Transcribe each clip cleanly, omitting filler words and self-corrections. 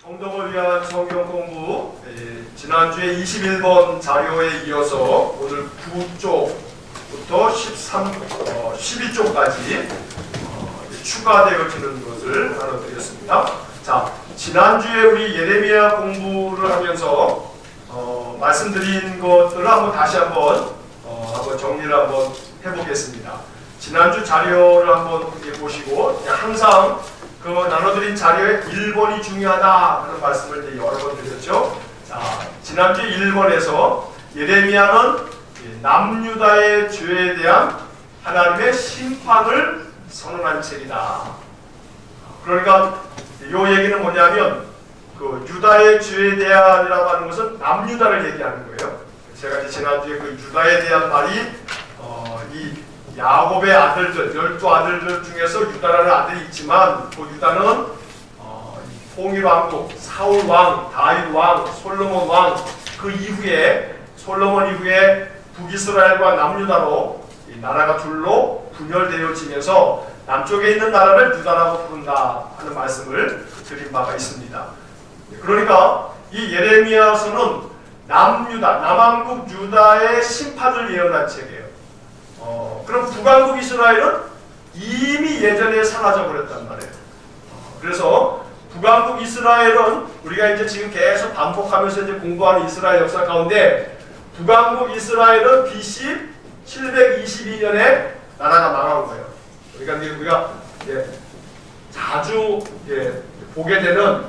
성동을 위한 성경 공부, 지난주에 21번 자료에 이어서 오늘 9쪽부터 12쪽까지 추가되어지는 것을 나눠드렸습니다. 자, 지난주에 우리 예레미야 공부를 하면서 말씀드린 것들을 다시 한번 정리를 한번 해보겠습니다. 지난주 자료를 한번 보시고 항상 그 나눠드린 자료의 1번이 중요하다 하는 말씀을 이제 여러 번 드렸죠. 자, 지난주 1번에서 예레미야는 남유다의 죄에 대한 하나님의 심판을 선언한 책이다. 그러니까 이 얘기는 뭐냐면 그 유다의 죄에 대한이라고 하는 것은 남유다를 얘기하는 거예요. 제가 이제 지난주에 그 유다에 대한 말이 이 야곱의 아들들, 12아들들 중에서 유다라는 아들이 있지만 그 유다는 통일왕국, 사울왕, 다윗왕, 솔로몬왕 그 이후에 솔로몬 이후에 북이스라엘과 남유다로 이 나라가 둘로 분열되어지면서 남쪽에 있는 나라를 유다라고 부른다 하는 말씀을 드린 바가 있습니다. 그러니까 이 예레미야서는 남유다, 남왕국 유다의 심판을 예언한 책이에요. 그럼 북왕국 이스라엘은 이미 예전에 사라져 버렸단 말이에요. 그래서 북왕국 이스라엘은 우리가 이제 지금 계속 반복하면서 이제 공부하는 이스라엘 역사 가운데 북왕국 이스라엘은 BC 722년에 나라가 망한 거예요. 그러니까 우리가 자주 보게 되는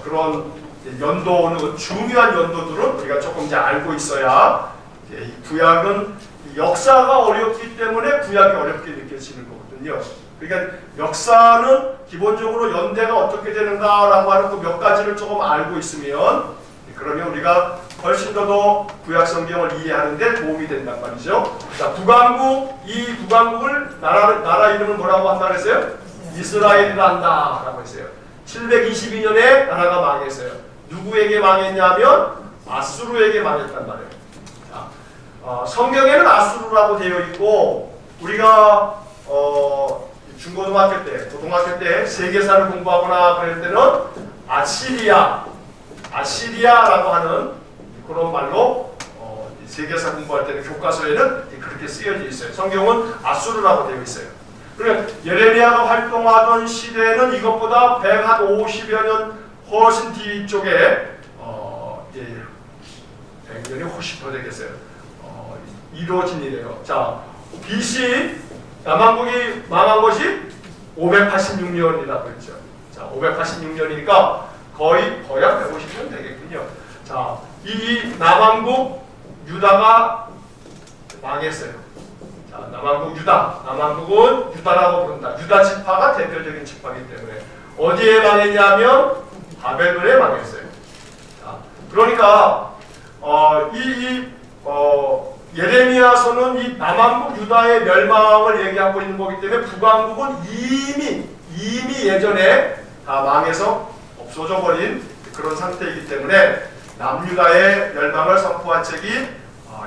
그런 연도는 중요한 연도들은 우리가 조금 이제 알고 있어야 이 구약은 역사가 어렵기 때문에 구약이 어렵게 느껴지는 거거든요. 그러니까 역사는 기본적으로 연대가 어떻게 되는가라고 하는 그 몇 가지를 조금 알고 있으면 그러면 우리가 훨씬 더 구약 성경을 이해하는 데 도움이 된단 말이죠. 자, 북왕국, 이 북왕국을 나라 이름을 뭐라고 한다 했어요? 이스라엘이라 한다라고 했어요. 722년에 나라가 망했어요. 누구에게 망했냐면 아수르에게 망했단 말이에요. 성경에는 아수르라고 되어 있고 우리가 중고등학교 때, 고등학교 때 세계사를 공부하거나 그럴 때는 아시리아라고 하는 그런 말로 세계사 공부할 때는 교과서에는 그렇게 쓰여져 있어요. 성경은 아수르라고 되어 있어요. 그러니까 예레미야가 활동하던 시대는 이것보다 150여 년 훨씬 뒤쪽에 100년이 훨씬 더 되겠어요. 이루어진 일이에요. 자, BC 남왕국이 망한 것이 586년이라고 했죠. 자, 586년이니까 거의 한 150년 되겠군요. 자, 이 남왕국 유다가 망했어요. 자, 남왕국은 유다라고 부른다. 유다 지파가 대표적인 지파이기 때문에 어디에 망했냐면 바벨론에 망했어요. 자, 그러니까 예레미야서는 이 남왕국 유다의 멸망을 얘기하고 있는 거기 때문에 북왕국은 이미 예전에 다 망해서 없어져 버린 그런 상태이기 때문에 남유다의 멸망을 선포한 책이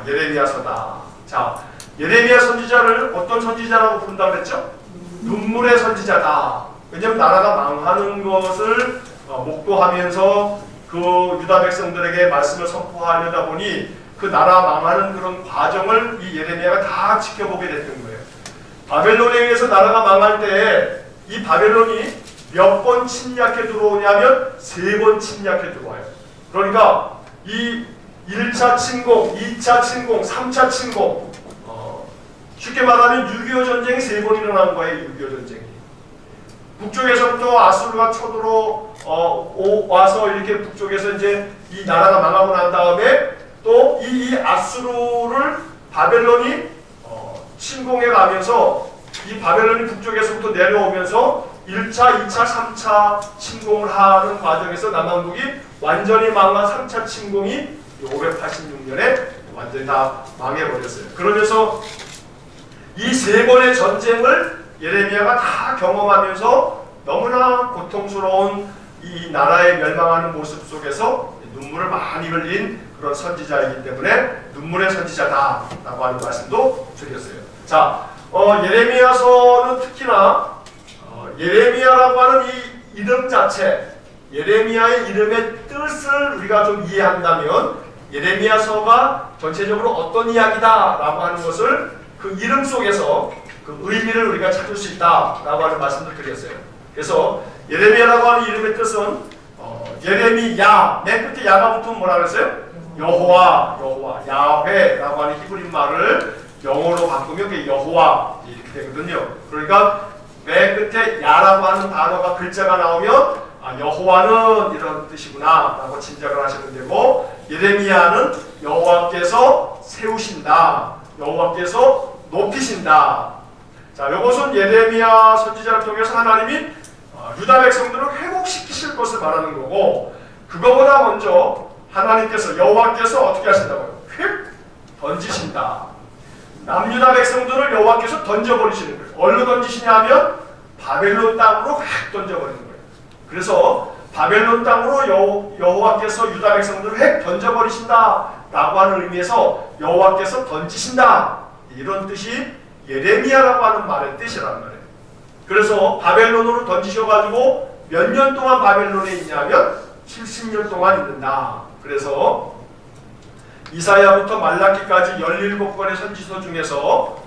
예레미야서다. 자, 예레미야 선지자를 어떤 선지자라고 부른다고 그랬죠? 눈물의 선지자다. 왜냐하면 나라가 망하는 것을 목도하면서 그 유다 백성들에게 말씀을 선포하려다 보니 그 나라 망하는 그런 과정을 이 예레미야가 다 지켜보게 됐던 거예요. 바벨론에 의해서 나라가 망할 때 이 바벨론이 몇 번 침략해 들어오냐면 3번 침략해 들어와요. 그러니까 이 1차 침공, 2차 침공, 3차 침공 쉽게 말하면 6.25 전쟁이 3번 일어난 거예요. 6.25 전쟁이. 북쪽에서부터 아수르가 쳐들어 와서 이렇게 북쪽에서 이제 이 나라가 망하고 난 다음에 또 이 아수르를 바벨론이 침공해 가면서 이 바벨론이 북쪽에서부터 내려오면서 1차, 2차, 3차 침공을 하는 과정에서 남왕국이 완전히 망한 3차 침공이 586년에 완전히 다 망해버렸어요. 그러면서 이 3번의 전쟁을 예레미야가 다 경험하면서 너무나 고통스러운 이 나라의 멸망하는 모습 속에서 눈물을 많이 흘린 그런 선지자이기 때문에 눈물의 선지자다라고 하는 말씀도 드렸어요. 자, 예레미야서는 특히나 예레미야라고 하는 이 이름 자체, 예레미야의 이름의 뜻을 우리가 좀 이해한다면 예레미야서가 전체적으로 어떤 이야기다라고 하는 것을 그 이름 속에서 그 의미를 우리가 찾을 수 있다라고 하는 말씀을 드렸어요. 그래서 예레미야라고 하는 이름의 뜻은 예레미야, 맨 끝에 야가 붙으면 뭐라 그랬어요? 여호와, 야훼라고 하는 히브리 말을 영어로 바꾸면 그게 여호와 이렇게 되거든요. 그러니까 맨 끝에 야라고 하는 단어가 글자가 나오면 여호와는 이런 뜻이구나 라고 짐작을 하시면 되고, 예레미야는 여호와께서 세우신다, 여호와께서 높이신다. 자, 이것은 예레미야 선지자를 통해서 하나님이 유다 백성들을 회복시키실 것을 말하는 거고, 그거보다 먼저 하나님께서 여호와께서 어떻게 하신다고요? 휙 던지신다. 남유다 백성들을 여호와께서 던져버리시는 거예요. 어디로 던지시냐 하면 바벨론 땅으로 휙 던져버리는 거예요. 그래서 바벨론 땅으로 여호와께서 유다 백성들을 휙 던져버리신다 라고 하는 의미에서 여호와께서 던지신다, 이런 뜻이 예레미야라고 하는 말의 뜻이라는 말이에요. 그래서 바벨론으로 던지셔가지고 몇 년 동안 바벨론에 있냐면 70년 동안 있는다. 그래서 이사야부터 말라기까지 17권의 선지서 중에서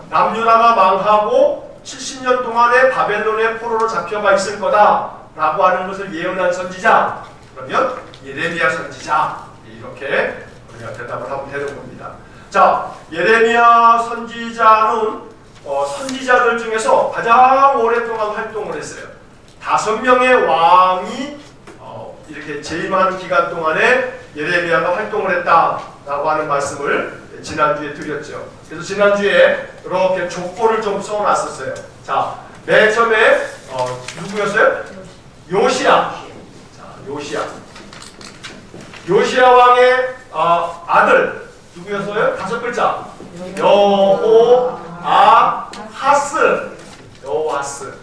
남유다가 망하고 70년 동안의 바벨론의 포로로 잡혀가 있을 거다 라고 하는 것을 예언한 선지자, 그러면 예레미야 선지자, 이렇게 우리가 대답을 하면 되는 겁니다. 자, 예레미야 선지자는 선지자들 중에서 가장 오랫동안 활동을 했어요. 5명의 왕이 이렇게 재임하는 기간 동안에 예레미야가 활동을 했다라고 하는 말씀을 지난주에 드렸죠. 그래서 지난주에 이렇게 족보를 좀 써놨었어요. 자, 맨 처음에 누구였어요? 요시야. 자, 요시야 왕의 아들 누구였어요? 5글자. 여호아하스.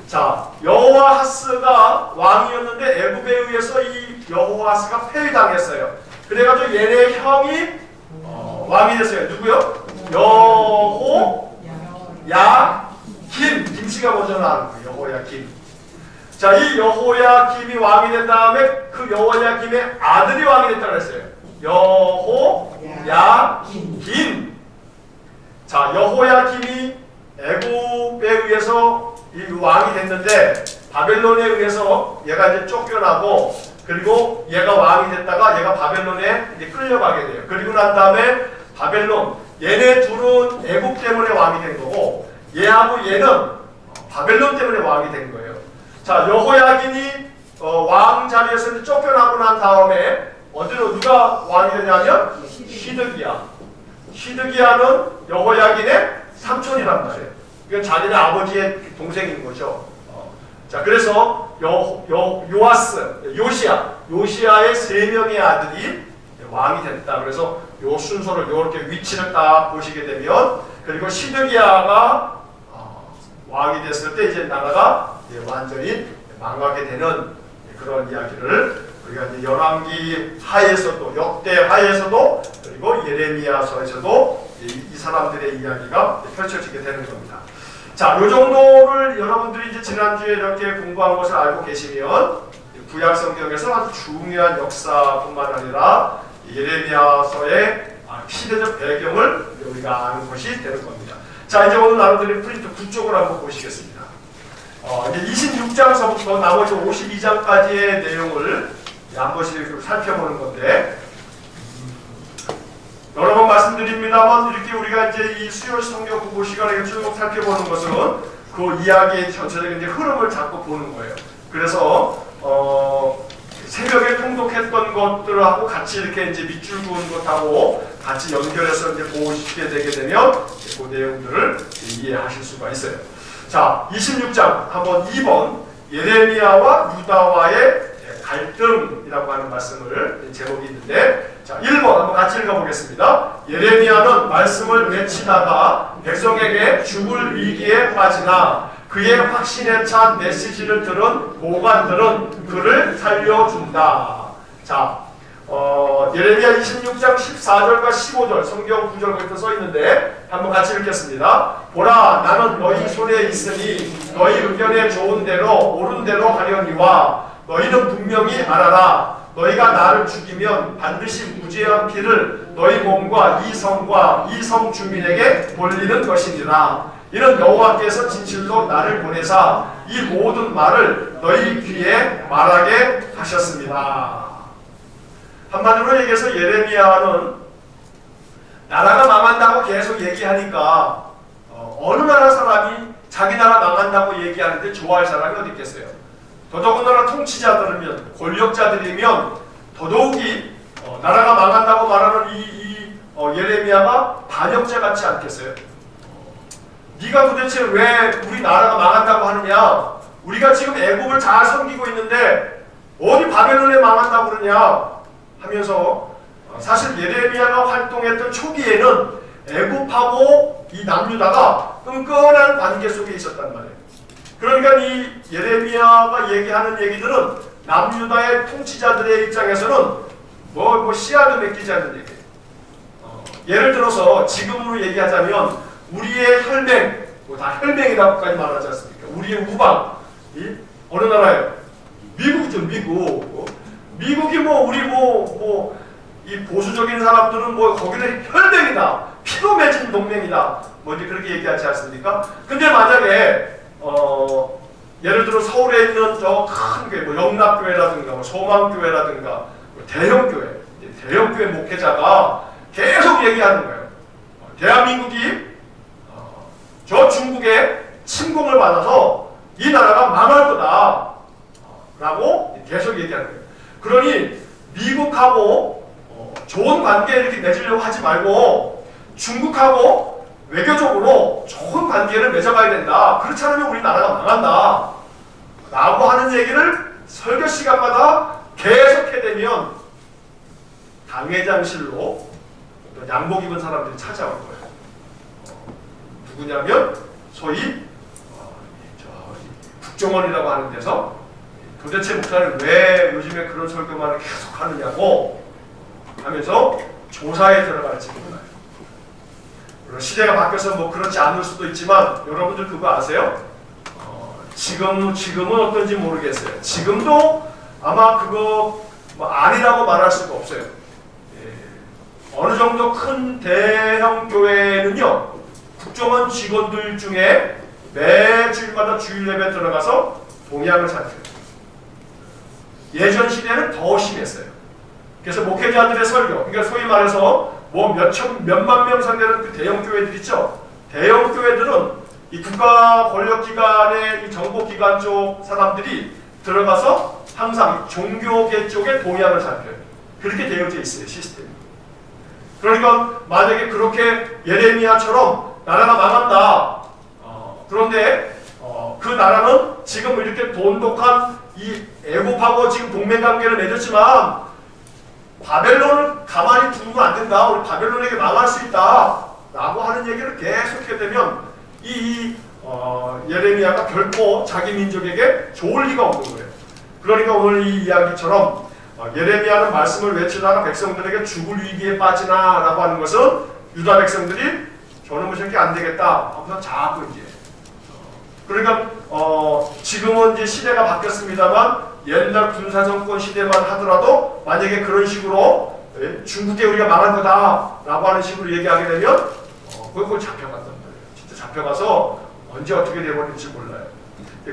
자, 여호아하스가 왕이었는데 애굽에 의해서 이 여호아하스가 폐위당했어요. 그래가지고 얘네 형이 왕이 됐어요. 누구요? 여호야김. 김씨가 먼저 나오는 거예요. 여호야김. 자, 이 여호야김이 왕이 된 다음에 그 여호야김의 아들이 왕이 됐다고 했어요. 여호야김. 자, 여호야김이 애굽에 의해서 이 왕이 됐는데 바벨론에 의해서 얘가 이제 쫓겨나고, 그리고 얘가 왕이 됐다가 얘가 바벨론에 이제 끌려가게 돼요. 그리고 난 다음에 바벨론, 얘네 둘은 애굽 때문에 왕이 된 거고, 얘하고 얘는 바벨론 때문에 왕이 된 거예요. 자, 여호야김이 왕 자리에서 이제 쫓겨나고 난 다음에 어디로 누가 왕이 되냐면 시드기야는 여호야김의 삼촌이란 말이에요. 이건 자기네 아버지의 동생인 거죠. 자, 그래서 요시야의 3명의 아들이 왕이 됐다. 그래서 요 순서를 이렇게 위치를 딱 보시게 되면, 그리고 시드기야가 왕이 됐을 때 이제 나라가 완전히 망하게 되는 그런 이야기를 우리가 이제 열왕기 하에서도, 역대 하에서도, 그리고 예레미야서에서도 이 사람들의 이야기가 펼쳐지게 되는 겁니다. 자, 요 정도를 여러분들이 이제 지난주에 이렇게 공부한 것을 알고 계시면 구약 성경에서 아주 중요한 역사뿐만 아니라 예레미야서의 시대적 배경을 우리가 아는 것이 되는 겁니다. 자, 이제 오늘 나눠드린 프린트 9쪽을 한번 보시겠습니다. 이제 26장서부터 나머지 52장까지의 내용을 한 번씩 살펴보는 건데, 여러 번 말씀드립니다만 이렇게 우리가 이제 이 수요 성경 공부 시간에 쭉 살펴보는 것은 그 이야기의 전체적인 이제 흐름을 잡고 보는 거예요. 그래서 새벽에 통독했던 것들하고 같이 이렇게 이제 밑줄 그은 것하고 같이 연결해서 이제 보시게 되게 되면 그 내용들을 이해하실 수가 있어요. 자, 26장 한번 2번 예레미야와 유다와의 갈등이라고 하는 말씀을 제목이 있는데, 자, 1번 한번 같이 읽어보겠습니다. 예레미야는 말씀을 외치다가 백성에게 죽을 위기에 빠지나 그의 확신에 찬 메시지를 들은 보관들은 그를 살려준다. 자, 예레미야 26장 14절과 15절 성경 구절부터 써 있는데 한번 같이 읽겠습니다. 보라, 나는 너희 손에 있으니 너희 의견에 좋은 대로 옳은 대로 하려니와 너희는 분명히 알아라. 너희가 나를 죽이면 반드시 무죄한 피를 너희 몸과 이 성과 이 성 주민에게 돌리는 것이니라. 이는 여호와께서 진실로 나를 보내사 이 모든 말을 너희 귀에 말하게 하셨습니다. 한마디로 얘기해서 예레미야는 나라가 망한다고 계속 얘기하니까 어느 나라 사람이 자기 나라 망한다고 얘기하는데 좋아할 사람이 어디 있겠어요? 더더군다나 통치자들이면 권력자들이면 더더욱이 나라가 망한다고 말하는 예레미야가 반역자 같지 않겠어요? 네가 도대체 왜 우리 나라가 망한다고 하느냐? 우리가 지금 애국을 잘 섬기고 있는데 어디 바벨론에 망한다고 그러냐? 하면서 사실 예레미야가 활동했던 초기에는 애국하고 이 남유다가 끈끈한 관계 속에 있었단 말이에요. 그러니까 이 예레미야가 얘기하는 얘기들은 남유다의 통치자들의 입장에서는 뭐 씨앗도 맺히지 않는 얘기예요. 예를 들어서 지금으로 얘기하자면 우리의 혈맹, 다 혈맹이라고까지 말하지 않습니까? 우리의 우방, 어느 나라예요? 미국이죠, 미국. 미국이 우리 이 보수적인 사람들은 거기는 혈맹이다, 피로 맺은 동맹이다, 이제 그렇게 얘기하지 않습니까? 근데 만약에 예를 들어 서울에 있는 저 큰 교회, 영락교회라든가 소망교회라든가 대형교회 목회자가 계속 얘기하는 거예요. 대한민국이 저 중국의 침공을 받아서 이 나라가 망할 거다 라고 계속 얘기하는 거예요. 그러니 미국하고 좋은 관계 이렇게 맺으려고 하지 말고 중국하고 외교적으로 좋은 관계를 맺어가야 된다. 그렇지 않으면 우리 나라가 망한다 라고 하는 얘기를 설교 시간마다 계속 해대면 당회장실로 어떤 양복 입은 사람들이 찾아올 거예요. 누구냐면 소위 국정원이라고 하는 데서 도대체 목사는 왜 요즘에 그런 설교만을 계속 하느냐고 하면서 조사에 들어갈지 몰라요. 물론 시대가 바뀌어서 그렇지 않을 수도 있지만 여러분들 그거 아세요? 지금은 어떤지 모르겠어요. 지금도 아마 그거 아니라고 말할 수가 없어요. 어느 정도 큰 대형 교회는요, 국정원 직원들 중에 매 주일마다 주일 예배 들어가서 동향을 살펴요. 예전 시대는 더 심했어요. 그래서 목회자들의 설교, 그러니까 소위 말해서 몇만 명 상대는 그 대형 교회들 있죠. 대형 교회들은 이 국가 권력기관의 이 정보기관 쪽 사람들이 들어가서 항상 종교계 쪽의 동향을 살펴요. 그렇게 되어져 있어요, 시스템이. 그러니까 만약에 그렇게 예레미야처럼 나라가 망한다. 그런데 그 나라는 지금 이렇게 돈독한 이 애국하고 지금 동맹관계를 맺었지만 바벨론을 가만히 두면 안 된다. 우리 바벨론에게 망할 수 있다. 라고 하는 얘기를 계속하게 되면 예레미야가 결코 자기 민족에게 좋을 리가 없는 거예요. 그러니까 오늘 이 이야기처럼 예레미야는 말씀을 외치다가 백성들에게 죽을 위기에 빠지나 라고 하는 것은 유다 백성들이 저놈의 새끼 안 되겠다 하면서 자꾸 이제 그러니까 지금은 이제 시대가 바뀌었습니다만 옛날 군사정권 시대만 하더라도 만약에 그런 식으로 중국에 우리가 망할 거다 라고 하는 식으로 얘기하게 되면 그걸 잡혀간단 말이에요. 진짜 잡혀가서 언제 어떻게 되버릴지 몰라요.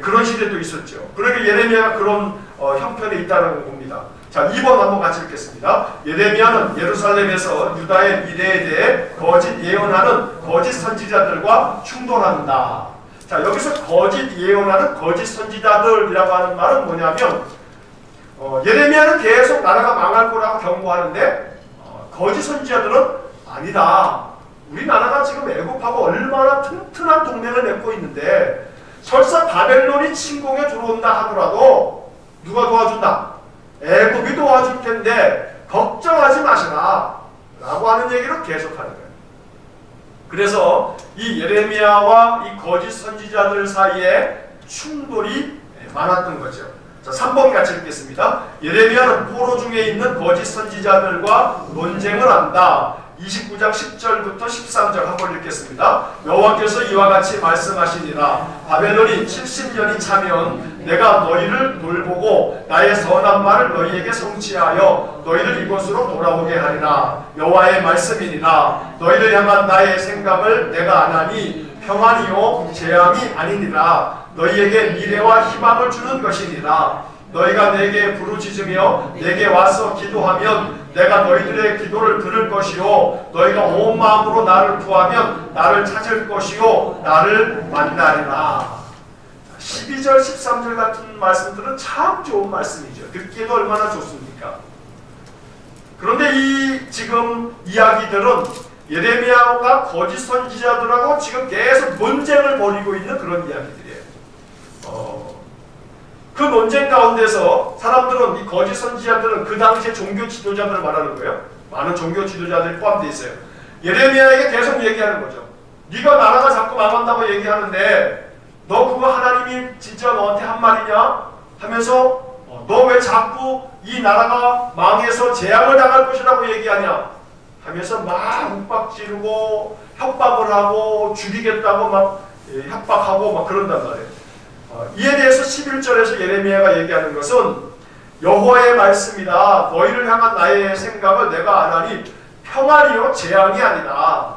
그런 시대도 있었죠. 그러니까 예레미야가 그런 형편에 있다는 겁니다. 자, 2번 한번 같이 읽겠습니다. 예레미야는 예루살렘에서 유다의 미래에 대해 거짓 예언하는 거짓 선지자들과 충돌한다. 자, 여기서 거짓 예언하는 거짓 선지자들이라고 하는 말은 뭐냐면 예레미야는 계속 나라가 망할 거라고 경고하는데 거짓 선지자들은 아니다. 우리 나라가 지금 애국하고 얼마나 튼튼한 동맹을 맺고 있는데 설사 바벨론이 침공에 들어온다 하더라도 누가 도와준다? 애국이 도와줄 텐데 걱정하지 마시라 라고 하는 얘기를 계속하는 거예요. 그래서 이 예레미야와 이 거짓 선지자들 사이에 충돌이 많았던 거죠. 자, 3번 같이 읽겠습니다. 예레미야는 포로 중에 있는 거짓 선지자들과 논쟁을 한다. 29장 10절부터 13절 한번 읽겠습니다. 여호와께서 이와 같이 말씀하시니라. 바벨론이 70년이 차면 내가 너희를 돌보고 나의 선한 말을 너희에게 성취하여 너희를 이곳으로 돌아오게 하리라. 여호와의 말씀이니라. 너희를 향한 나의 생각을 내가 아나니 평안이요 재앙이 아니니라. 너희에게 미래와 희망을 주는 것이니라. 너희가 내게 부르짖으며 내게 와서 기도하면 내가 너희들의 기도를 들을 것이요 너희가 온 마음으로 나를 구하면 나를 찾을 것이요 나를 만나리라. 12절 13절 같은 말씀들은 참 좋은 말씀이죠. 듣기에도 얼마나 좋습니까? 그런데 이 지금 이야기들은 예레미야가 거짓 선지자들하고 지금 계속 논쟁을 벌이고 있는 그런 이야기들이에요. 그 논쟁 가운데서 사람들은 이 거짓 선지자들은 그 당시에 종교 지도자들을 말하는 거예요. 많은 종교 지도자들이 포함되어 있어요. 예레미야에게 계속 얘기하는 거죠. 네가 나라가 자꾸 망한다고 얘기하는데 너 그거 하나님이 진짜 너한테 한 말이냐? 하면서 너 왜 자꾸 이 나라가 망해서 재앙을 당할 것이라고 얘기하냐? 하면서 막 윽박지르고 협박을 하고 죽이겠다고 막 협박하고 막 그런단 말이에요. 이에 대해서 11절에서 예레미야가 얘기하는 것은 여호와의 말씀이다. 너희를 향한 나의 생각을 내가 아나니 평안이요 재앙이 아니다.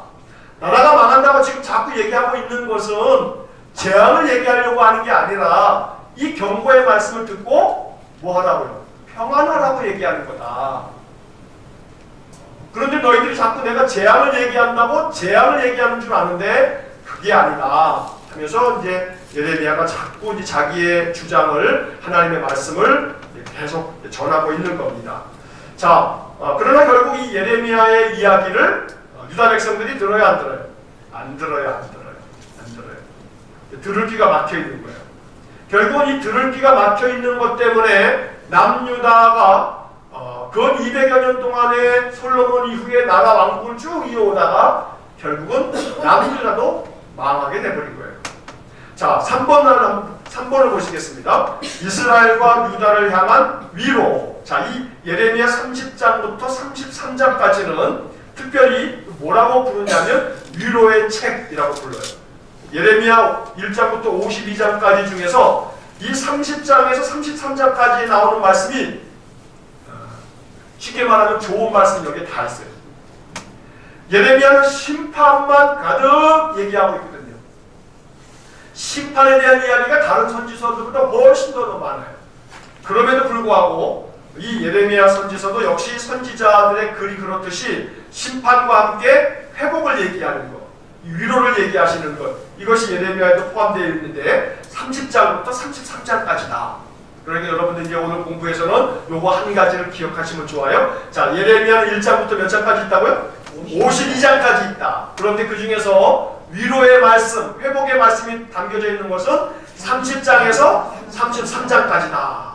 나라가 망한다고 지금 자꾸 얘기하고 있는 것은 재앙을 얘기하려고 하는 게 아니라 이 경고의 말씀을 듣고 뭐 하라고요? 평안하라고 얘기하는 거다. 그런데 너희들이 자꾸 내가 재앙을 얘기한다고 재앙을 얘기하는 줄 아는데 그게 아니다 하면서 이제 예레미야가 자꾸 이제 자기의 주장을 하나님의 말씀을 계속 전하고 있는 겁니다. 자, 그러나 결국 이 예레미야의 이야기를 유다 백성들이 들어야 안 들어요? 안 들어요. 들을 귀가 막혀 있는 거예요. 결국은 이 들을 귀가 막혀 있는 것 때문에 남유다가 근 200여 년 동안의 솔로몬 이후에 나라 왕국을 쭉 이어오다가 결국은 남유다도 망하게 돼버린 거예요. 자, 3번을 보시겠습니다. 이스라엘과 유다를 향한 위로. 자, 이 예레미야 30장부터 33장까지는 특별히 뭐라고 부르냐면 위로의 책이라고 불러요. 예레미야 1장부터 52장까지 중에서 이 30장에서 33장까지 나오는 말씀이 쉽게 말하면 좋은 말씀이 여기에 다 있어요. 예레미야는 심판만 가득 얘기하고 있거든요. 심판에 대한 이야기가 다른 선지서들보다 훨씬 더 많아요. 그럼에도 불구하고 이 예레미야 선지서도 역시 선지자들의 글이 그렇듯이 심판과 함께 회복을 얘기하는 것, 위로를 얘기하시는 것, 이것이 예레미야에도 포함되어 있는데 30장부터 33장까지다. 그러니까 여러분들 이제 오늘 공부에서는 요거 한 가지를 기억하시면 좋아요. 자, 예레미야는 1장부터 몇 장까지 있다고요? 52장까지 있다. 그런데 그 중에서 위로의 말씀, 회복의 말씀이 담겨져 있는 것은 30장에서 33장까지다.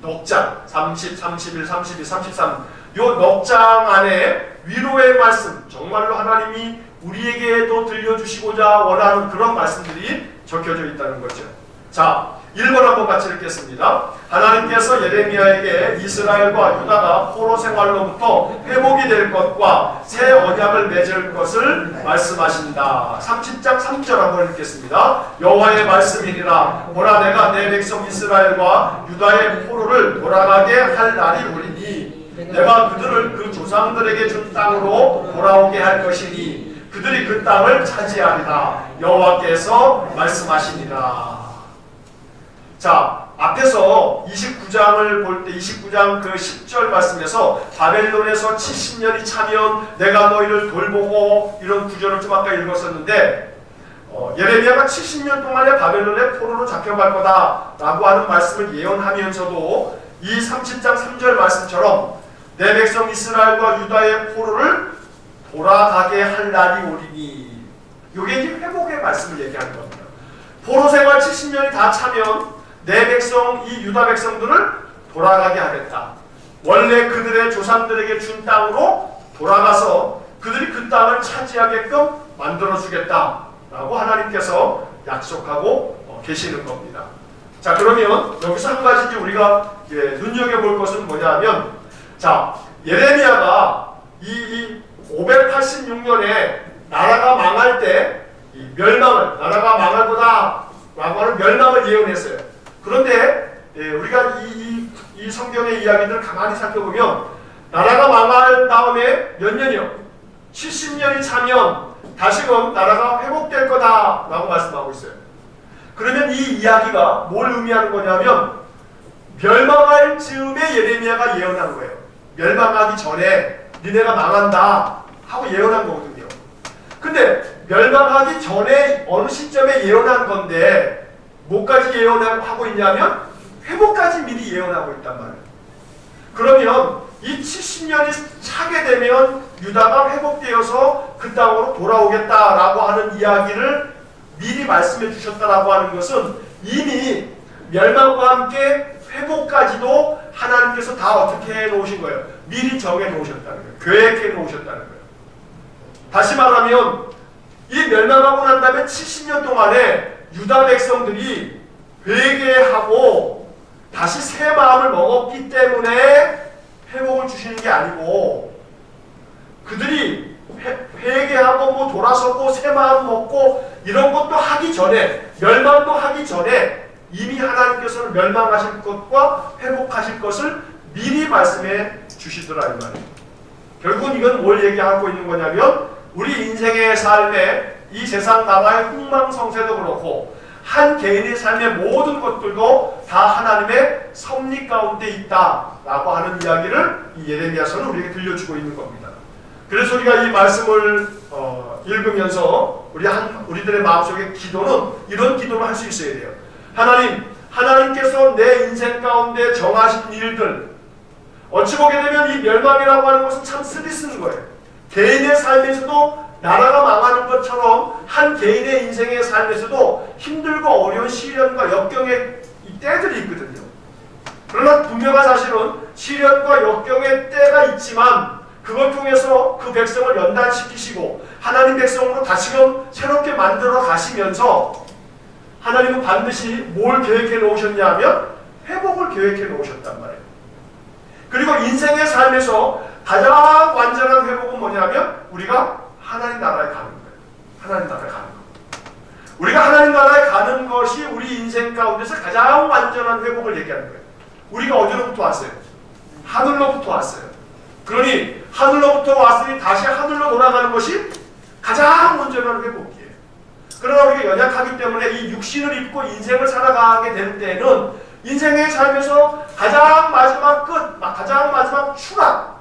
넉 장, 30, 31, 32, 33. 요 넉 장 안에 위로의 말씀, 정말로 하나님이 우리에게도 들려주시고자 원하는 그런 말씀들이 적혀져 있다는 거죠. 자, 1번 한번 같이 읽겠습니다. 하나님께서 예레미야에게 이스라엘과 유다가 포로 생활로부터 회복이 될 것과 새 언약을 맺을 것을 말씀하신다. 30장 3절 한번 읽겠습니다. 여호와의 말씀이니라. 보라, 내가 내 백성 이스라엘과 유다의 포로를 돌아가게 할 날이 오리니 내가 그들을 그 조상들에게 준 땅으로 돌아오게 할 것이니 그들이 그 땅을 차지하리라. 여호와께서 말씀하시니라. 자, 앞에서 29장을 볼 때 29장 그 10절 말씀에서 바벨론에서 70년이 차면 내가 너희를 돌보고 이런 구절을 좀 아까 읽었었는데 예레미야가 70년 동안에 바벨론의 포로로 잡혀갈 거다 라고 하는 말씀을 예언하면서도 이 30장 3절 말씀처럼 내 백성 이스라엘과 유다의 포로를 돌아가게 할 날이 오리니, 이게 이제 회복의 말씀을 얘기하는 겁니다. 포로 생활 70년이 다 차면 내 백성, 이 유다 백성들을 돌아가게 하겠다. 원래 그들의 조상들에게 준 땅으로 돌아가서 그들이 그 땅을 차지하게끔 만들어주겠다 라고 하나님께서 약속하고 계시는 겁니다. 자, 그러면 여기서 한 가지 이제 우리가 눈여겨볼 것은 뭐냐면, 자, 예레미야가 이 586년에 나라가 망할 때 이 멸망을, 나라가 망할 거다 라고 하는 멸망을 예언했어요. 그런데 우리가 이 성경의 이야기들을 가만히 살펴보면 나라가 망할 다음에 몇 년이요? 70년이 차면 다시금 나라가 회복될 거다 라고 말씀하고 있어요. 그러면 이 이야기가 뭘 의미하는 거냐면 멸망할 즈음에 예레미야가 예언한 거예요. 멸망하기 전에 니네가 망한다 하고 예언한 거거든요. 근데 멸망하기 전에 어느 시점에 예언한 건데 뭐까지 예언하고 있냐면 회복까지 미리 예언하고 있단 말이에요. 그러면 이 70년이 차게 되면 유다가 회복되어서 그 땅으로 돌아오겠다라고 하는 이야기를 미리 말씀해 주셨다라고 하는 것은 이미 멸망과 함께 회복까지도 하나님께서 다 어떻게 해 놓으신 거예요? 미리 정해 놓으셨다는 거예요. 계획해 놓으셨다는 거예요. 다시 말하면 이 멸망하고 난 다음에 70년 동안에 유다 백성들이 회개하고 다시 새 마음을 먹었기 때문에 회복을 주시는 게 아니고 그들이 회개하고 뭐 돌아서고 새 마음 먹고 이런 것도 하기 전에 멸망도 하기 전에 이미 하나님께서는 멸망하실 것과 회복하실 것을 미리 말씀해 주시더라 이 말이에요. 결국은 이건 뭘 얘기하고 있는 거냐면 우리 인생의 삶에 이 세상 나라의 흥망성쇠도 그렇고 한 개인의 삶의 모든 것들도 다 하나님의 섭리 가운데 있다라고 하는 이야기를 이 예레미야서는 우리에게 들려주고 있는 겁니다. 그래서 우리가 이 말씀을 읽으면서 우리들의 마음속에 기도는 이런 기도를 할 수 있어야 돼요. 하나님께서 내 인생 가운데 정하신 일들 어찌 보게 되면 이 멸망이라고 하는 것은 참 쓰리쓰는 거예요. 개인의 삶에서도 나라가 망하는 것처럼 한 개인의 인생의 삶에서도 힘들고 어려운 시련과 역경의 때들이 있거든요. 그러나 분명한 사실은 시련과 역경의 때가 있지만 그것 통해서 그 백성을 연단시키시고 하나님 백성으로 다시금 새롭게 만들어 가시면서 하나님은 반드시 뭘 계획해 놓으셨냐면 회복을 계획해 놓으셨단 말이에요. 그리고 인생의 삶에서 가장 완전한 회복은 뭐냐면 우리가 하나님 나라에 가는 거예요. 하나님 나라에 가는 거. 우리가 하나님 나라에 가는 것이 우리 인생 가운데서 가장 완전한 회복을 얘기하는 거예요. 우리가 어디로부터 왔어요? 하늘로부터 왔어요. 그러니 하늘로부터 왔으니 다시 하늘로 돌아가는 것이 가장 온전한 회복이에요. 그러나 우리가 연약하기 때문에 이 육신을 입고 인생을 살아가게 될 때는 인생의 삶에서 가장 마지막 끝, 가장 마지막 추락,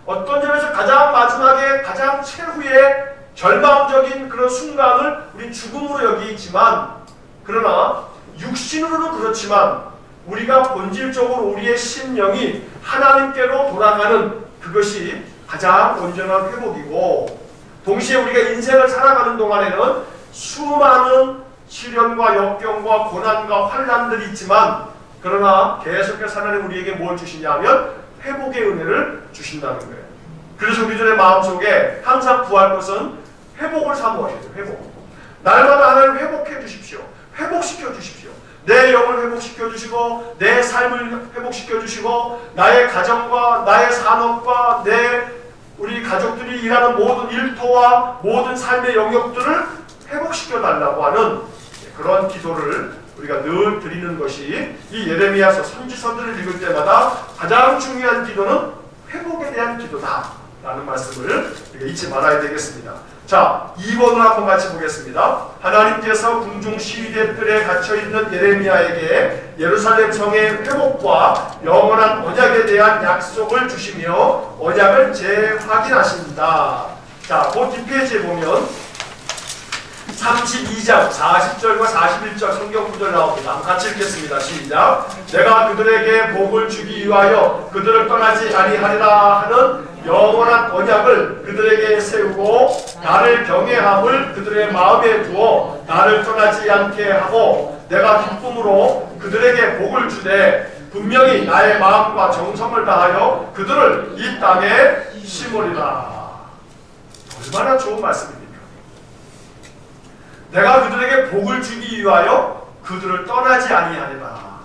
어떤 점에서 가장 마지막에 가장 최후의 절망적인 그런 순간을 우리 죽음으로 여기지만 그러나 육신으로는 그렇지만 우리가 본질적으로 우리의 심령이 하나님께로 돌아가는 그것이 가장 온전한 회복이고 동시에 우리가 인생을 살아가는 동안에는 수많은 시련과 역경과 고난과 환난들이 있지만 그러나 계속해서 하나님 우리에게 뭘 주시냐면 회복의 은혜를 주신다는 거예요. 그래서 우리들의 마음속에 항상 구할 것은 회복을 사모하셔야 돼요. 회복. 날마다 하나님 회복해 주십시오. 회복시켜 주십시오. 내 영을 회복시켜 주시고 내 삶을 회복시켜 주시고 나의 가정과 나의 산업과 우리 가족들이 일하는 모든 일터와 모든 삶의 영역들을 회복시켜 달라고 하는 그런 기도를 우리가 늘 드리는 것이 이 예레미야서 선지서들을 읽을 때마다 가장 중요한 기도는 회복에 대한 기도다 라는 말씀을 우리가 잊지 말아야 되겠습니다. 자, 2번을 한번 같이 보겠습니다. 하나님께서 궁중 시위대들에 갇혀있는 예레미야에게 예루살렘 성의 회복과 영원한 언약에 대한 약속을 주시며 언약을 재확인하십니다. 자, 그 뒷페이지에 보면 32장 40절과 41절 성경 구절 나옵니다. 한번 같이 읽겠습니다. 시작. 내가 그들에게 복을 주기 위하여 그들을 떠나지 아니하리라 하는 영원한 언약을 그들에게 세우고 나를 경외함을 그들의 마음에 두어 나를 떠나지 않게 하고 내가 기쁨으로 그들에게 복을 주되 분명히 나의 마음과 정성을 다하여 그들을 이 땅에 심으리라. 얼마나 좋은 말씀입니까? 내가 그들에게 복을 주기 위하여 그들을 떠나지 아니하리라.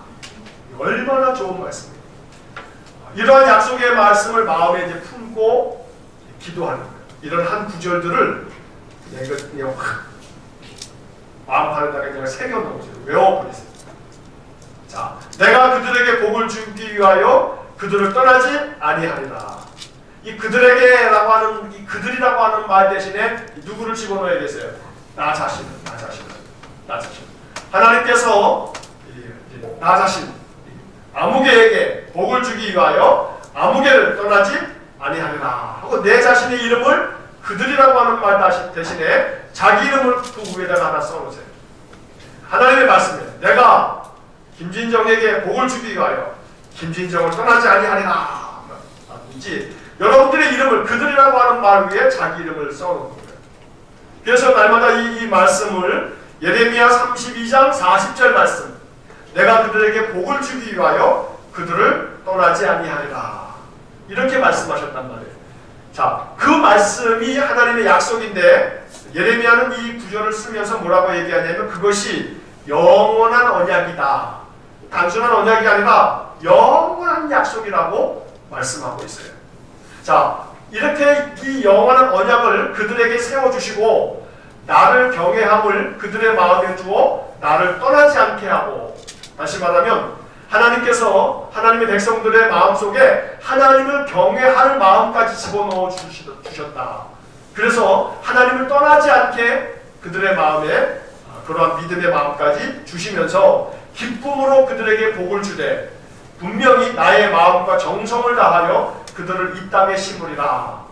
얼마나 좋은 말씀입니다. 이러한 약속의 말씀을 마음에 이제 품고 기도하는 거예요. 이런 한 구절들을 그냥 마음판에다가 그냥 새겨놓으세요. 외워버리세요. 자, 내가 그들에게 복을 주기 위하여 그들을 떠나지 아니하리라. 이 그들에게라고 하는, 이 그들이라고 하는 말 대신에 누구를 집어넣어야겠어요? 나 자신. 하나님께서 나 자신, 아무개에게 복을 주기 위하여 아무개를 떠나지 아니하리라 하고 내 자신의 이름을 그들이라고 하는 말 대신에 자기 이름을 그 위에다가 하나 써놓으세요. 하나님의 말씀에 내가 김진정에게 복을 주기 위하여 김진정을 떠나지 아니하리라. 여러분들의 이름을 그들이라고 하는 말 위에 자기 이름을 써놓는 거예요. 그래서 날마다 이 말씀을 예레미야 32장 40절 말씀, 내가 그들에게 복을 주기 위하여 그들을 떠나지 아니하리라, 이렇게 말씀하셨단 말이에요. 자, 그 말씀이 하나님의 약속인데 예레미야는 이 구절을 쓰면서 뭐라고 얘기하냐면 그것이 영원한 언약이다. 단순한 언약이 아니라 영원한 약속이라고 말씀하고 있어요. 자, 이렇게 이 영원한 언약을 그들에게 세워주시고 나를 경외함을 그들의 마음에 주어 나를 떠나지 않게 하고, 다시 말하면 하나님께서 하나님의 백성들의 마음속에 하나님을 경외할 마음까지 집어넣어 주셨다. 그래서 하나님을 떠나지 않게 그들의 마음에 그러한 믿음의 마음까지 주시면서 기쁨으로 그들에게 복을 주되 분명히 나의 마음과 정성을 다하여 그들을 이 땅에 심으리라.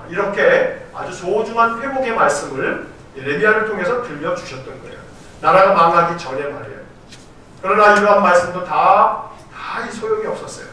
이렇게 아주 소중한 회복의 말씀을 예레미야를 통해서 들려주셨던 거예요. 나라가 망하기 전에 말이에요. 그러나 이러한 말씀도 다 이 소용이 없었어요.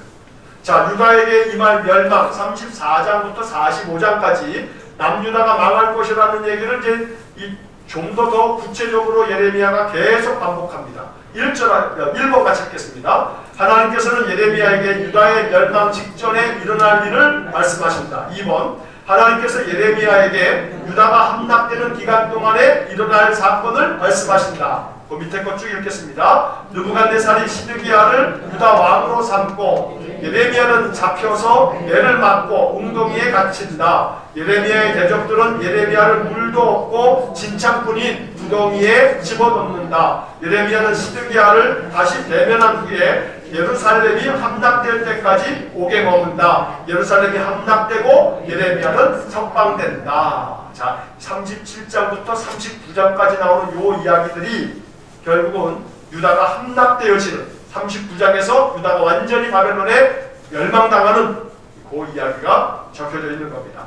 자, 유다에게 임할 멸망 34장부터 45장까지 남유다가 망할 것이라는 얘기를 이제 좀 더 구체적으로 예레미야가 계속 반복합니다. 1번 같이 읽겠습니다. 하나님께서는 예레미야에게 유다의 멸망 직전에 일어날 일을 말씀하신다. 2번, 하나님께서 예레미야에게 유다가 함락되는 기간 동안에 일어날 사건을 말씀하신다. 그 밑에 것 쭉 읽겠습니다. 느부갓네살이 시드기야를 유다 왕으로 삼고 예레미야는 잡혀서 애를 맞고 웅덩이에 갇힌다. 예레미야의 대적들은 예레미야를 물도 없고 진창꾼인 구덩이에 집어넣는다. 예레미야는 시드기야를 다시 대면한 후에 예루살렘이 함락될 때까지 옥에 머문다. 예루살렘이 함락되고 예레미야는 석방된다. 자, 37장부터 39장까지 나오는 요 이야기들이 결국은 유다가 함락되어지는 39장에서 유다가 완전히 바벨론에 멸망당하는 그 이야기가 적혀져 있는 겁니다.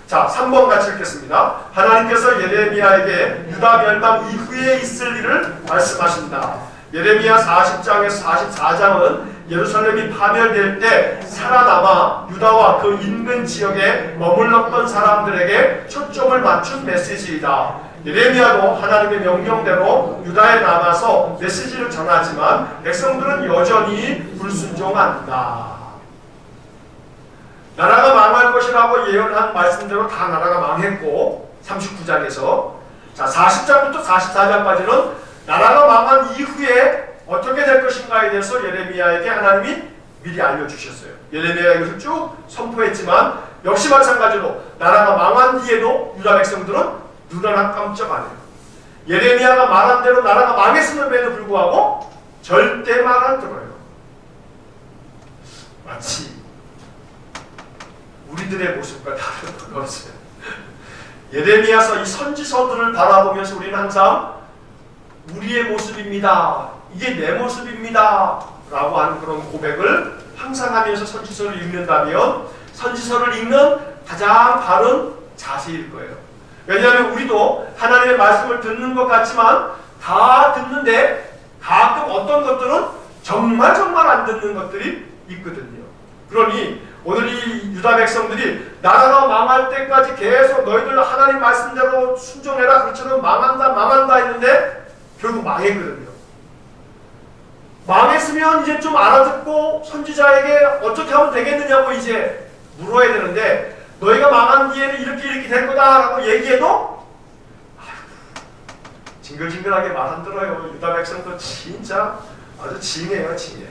자, 3번 같이 읽겠습니다. 하나님께서 예레미야에게 유다 멸망 이후에 있을 일을 말씀하신다. 예레미야 40장에서 44장은 예루살렘이 파멸될 때 살아남아 유다와 그 인근 지역에 머물렀던 사람들에게 초점을 맞춘 메시지이다. 예레미야도 하나님의 명령대로 유다에 남아서 메시지를 전하지만 백성들은 여전히 불순종한다. 나라가 망할 것이라고 예언한 말씀대로 다 나라가 망했고 39장에서 자 40장부터 44장까지는 나라가 망한 이후에 어떻게 될 것인가에 대해서 예레미야에게 하나님이 미리 알려주셨어요. 예레미야가 이것을 쭉 선포했지만 역시 마찬가지로 나라가 망한 뒤에도 유다 백성들은 눈 하나 깜짝 안 해요. 예레미야가 말한 대로 나라가 망했음에도 불구하고 절대 말 안 들어요. 마치 우리들의 모습과 다른 건 없어요. 예레미야서 이 선지서들을 바라보면서 우리는 항상 우리의 모습입니다. 이게 내 모습입니다. 라고 하는 그런 고백을 항상 하면서 선지서를 읽는다면 선지서를 읽는 가장 바른 자세일 거예요. 왜냐하면 우리도 하나님의 말씀을 듣는 것 같지만 다 듣는데 가끔 어떤 것들은 정말 안 듣는 것들이 있거든요. 그러니 오늘 이 유다 백성들이 나라가 망할 때까지 계속 너희들 하나님 말씀대로 순종해라 그렇지만 망한다 했는데 결국 망했거든요. 망했으면 이제 좀 알아듣고 선지자에게 어떻게 하면 되겠느냐고 이제 물어야 되는데 너희가 망한 뒤에는 이렇게 될 거다라고 얘기해도 징글징글하게 말 안 들어요. 유다 백성도 진짜 아주 징해요, 징해.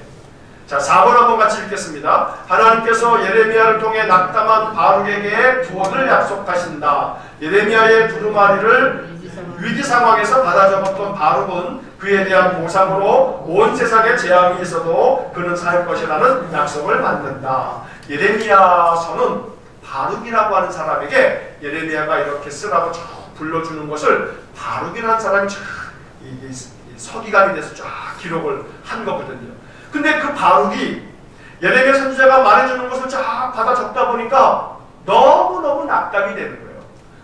자, 자, 4번 한번 같이 읽겠습니다. 하나님께서 예레미야를 통해 낙담한 바룩에게 구원을 약속하신다. 예레미야의 두루마리를 위기 상황에서 받아 적었던 바룩은 그에 대한 보상으로 온 세상에 재앙이 있어도 그는 살 것이라는 약속을 받는다. 예레미야서는 바룩이라고 하는 사람에게 예레미야가 이렇게 쓰라고 쭉 불러주는 것을 바룩이라는 사람이 서기관이 돼서 쫙 기록을 한 거거든요. 근데 그 바룩이 예레미야 선지자가 말해주는 것을 쫙 받아 적다 보니까 너무너무 낙담이 되는 거예요.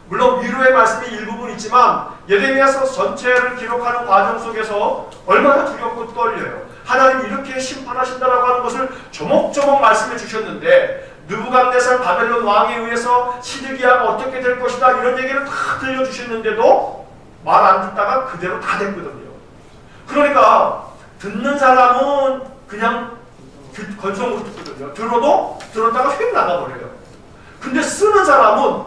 물론 위로의 말씀이 일부분 있지만 예레미야서 전체를 기록하는 과정 속에서 얼마나 두렵고 떨려요. 하나님 이렇게 심판하신다라고 하는 것을 조목조목 말씀해 주셨는데 느부갓네살 바벨론 왕에 의해서 시드기야가 어떻게 될 것이다 이런 얘기를 다 들려주셨는데도 말 안 듣다가 그대로 다 됐거든요. 그러니까 듣는 사람은 그냥 건성으로 듣거든요. 들었다가 휙 나가버려요. 근데 쓰는 사람은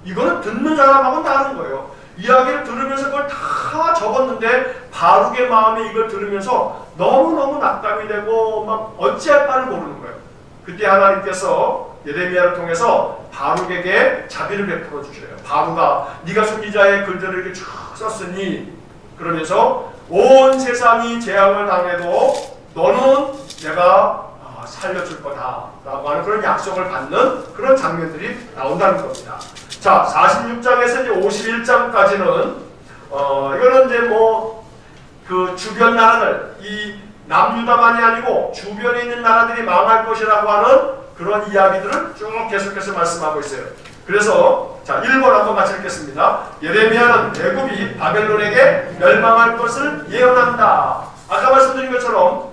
이거는 듣는 사람하고는 다른 거예요. 이야기를 들으면서 그걸 다 적었는데 바룩의 마음에 이걸 들으면서 너무너무 낙담이 되고 막 어찌할 바를 모르는 거예요. 그때 하나님께서 예레미야를 통해서 바룩에게 자비를 베풀어 주셔요. 바룩아, 네가 선지자의 글들을 이렇게 쭉 썼으니 그러면서 온 세상이 재앙을 당해도 너는 내가 살려줄 거다 라고 하는 그런 약속을 받는 그런 장면들이 나온다는 겁니다. 자, 46장에서 이제 51장까지는 이거는 이제 뭐 그 주변 나라들, 이 남유다만이 아니고 주변에 있는 나라들이 망할 것이라고 하는 그런 이야기들을 쭉 계속해서 말씀하고 있어요. 그래서 자, 1번 한번 같이 읽겠습니다. 예레미야는 애굽이 바벨론에게 멸망할 것을 예언한다. 아까 말씀드린 것처럼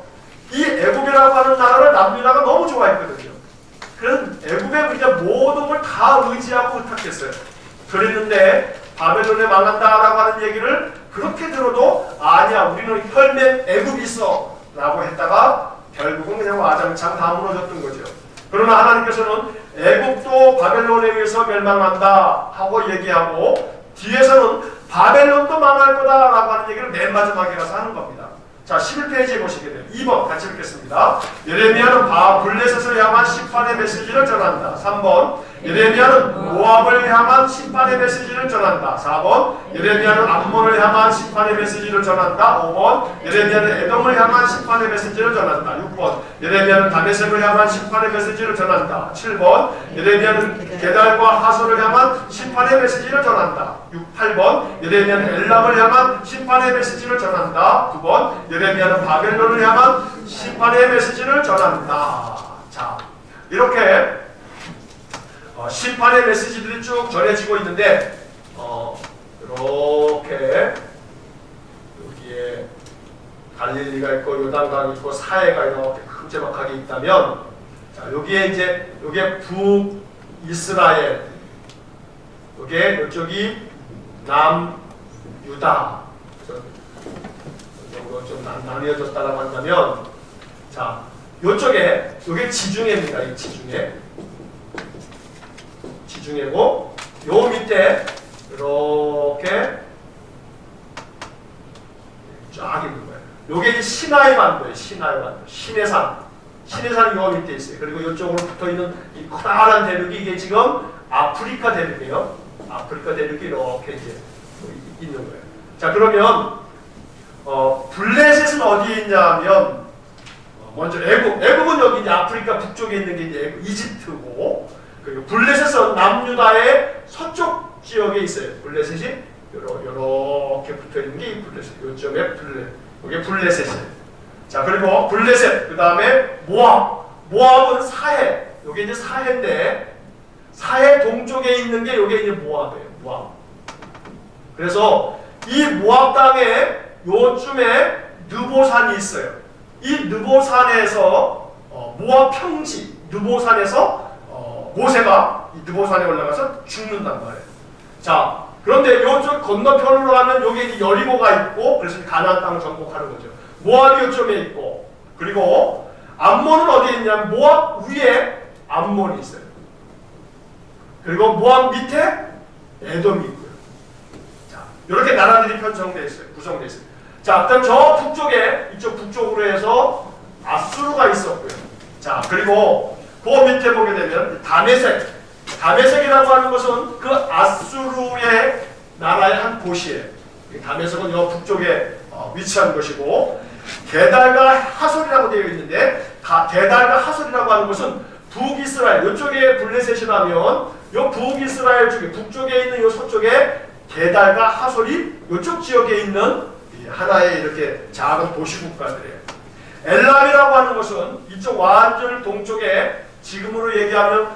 이 애굽이라고 하는 나라를 남유다가 너무 좋아했거든요. 그래서 애굽에 그냥 모든 걸 다 의지하고 의탁했어요. 그랬는데 바벨론에 망한다라고 하는 얘기를 그렇게 들어도 아니야, 우리는 혈맹 애굽이 있어 라고 했다가 결국은 그냥 와장창 다 무너졌던 거죠. 그러나 하나님께서는 애굽도 바벨론에 의해서 멸망한다 하고 얘기하고 뒤에서는 바벨론도 망할 거다라고 하는 얘기를 맨 마지막에 가서 하는 겁니다. 자, 11페이지에 보시게 돼요. 2번 같이 읽겠습니다. 예레미야는 블레셋을 향한 심판의 메시지를 전한다. 3번 예레미야는 모압을 향한 심판의 메시지를 전한다. 4번 예레미야는 암몬을 향한 심판의 메시지를 전한다. 5번 예레미야는 에돔을 향한 심판의 메시지를 전한다. 6번 예레미야는 다메섹을 향한 심판의 메시지를 전한다. 7번 예레미야는 게달과 하솔을 향한 심판의 메시지를 전한다. 8번 예레미야는 엘람을 향한 심판의 메시지를 전한다. 9번 예레미야는 바벨론을 향한 심판의 메시지를 전한다. 자, 이렇게 심판의 메시지들이 쭉 전해지고 있는데 이렇게 여기에 갈릴리가 있고 요단강이 있고 사해가 이렇게 큼지막하게 있다면 자, 여기에 이제 여기에 북이스라엘 여기에 이쪽이 남유다 좀 나뉘어졌다라고 한다면 자, 요쪽에 요게 지중해입니다. 이 지중해고 요 밑에 이렇게 쫙 있는 거예요. 요게 이제 시나이 반도예요. 시내산이 요 밑에 있어요. 그리고 이쪽으로 붙어 있는 이 커다란 대륙이 이게 지금 아프리카 대륙이에요. 아프리카 대륙이 이렇게 이제 있는 거예요. 자, 그러면 블레셋은 어디에 있냐면 먼저 애굽은 여기 이제 아프리카 북쪽에 있는 게 이제 이집트고, 그리고 블레셋은 남유다의 서쪽 지역에 있어요. 블레셋이 요렇게 붙어 있는 게 이 블레셋. 요점에 이게 블레셋이에요. 자, 그리고 블레셋, 그 다음에 모압은 사해. 요게 이제 사해인데 사해 동쪽에 있는 게 요게 이제 모압이에요. 모압. 그래서 이 모압 땅에 요쯤에 느보산이 있어요. 이 느보산에서 모압 평지, 느보산에서 모세가 이 느보산에 올라가서 죽는단 말이에요. 자, 그런데 이쪽 건너편으로 가면 여기 이제 여리고가 있고, 그래서 가나안 땅을 정복하는 거죠. 모압이 이쪽에 있고, 그리고 암몬은 어디에 있냐면 모압 위에 암몬이 있어요. 그리고 모압 밑에 에돔이 있고요. 자, 이렇게 나라들이 편성되어 있어요. 구성되어 있어요. 자, 그다음 저 북쪽에, 이쪽 북쪽으로 해서 아수르가 있었고요. 자, 그리고 그 밑에 보게 되면 다메섹이라고 하는 것은 그 아수르의 나라의 한 도시예요. 다메섹은 요 북쪽에 위치한 것이고, 게달과 하솔이라고 되어 있는데, 게달과 하솔이라고 하는 것은 북이스라엘, 이쪽에 블레셋이라면 요 북이스라엘 쪽에, 북쪽에 있는 요 서쪽에 게달과 하솔이 이쪽 지역에 있는 하나의 이렇게 작은 도시 국가들이에요. 엘람이라고 하는 것은 이쪽 완전 동쪽에, 지금으로 얘기하면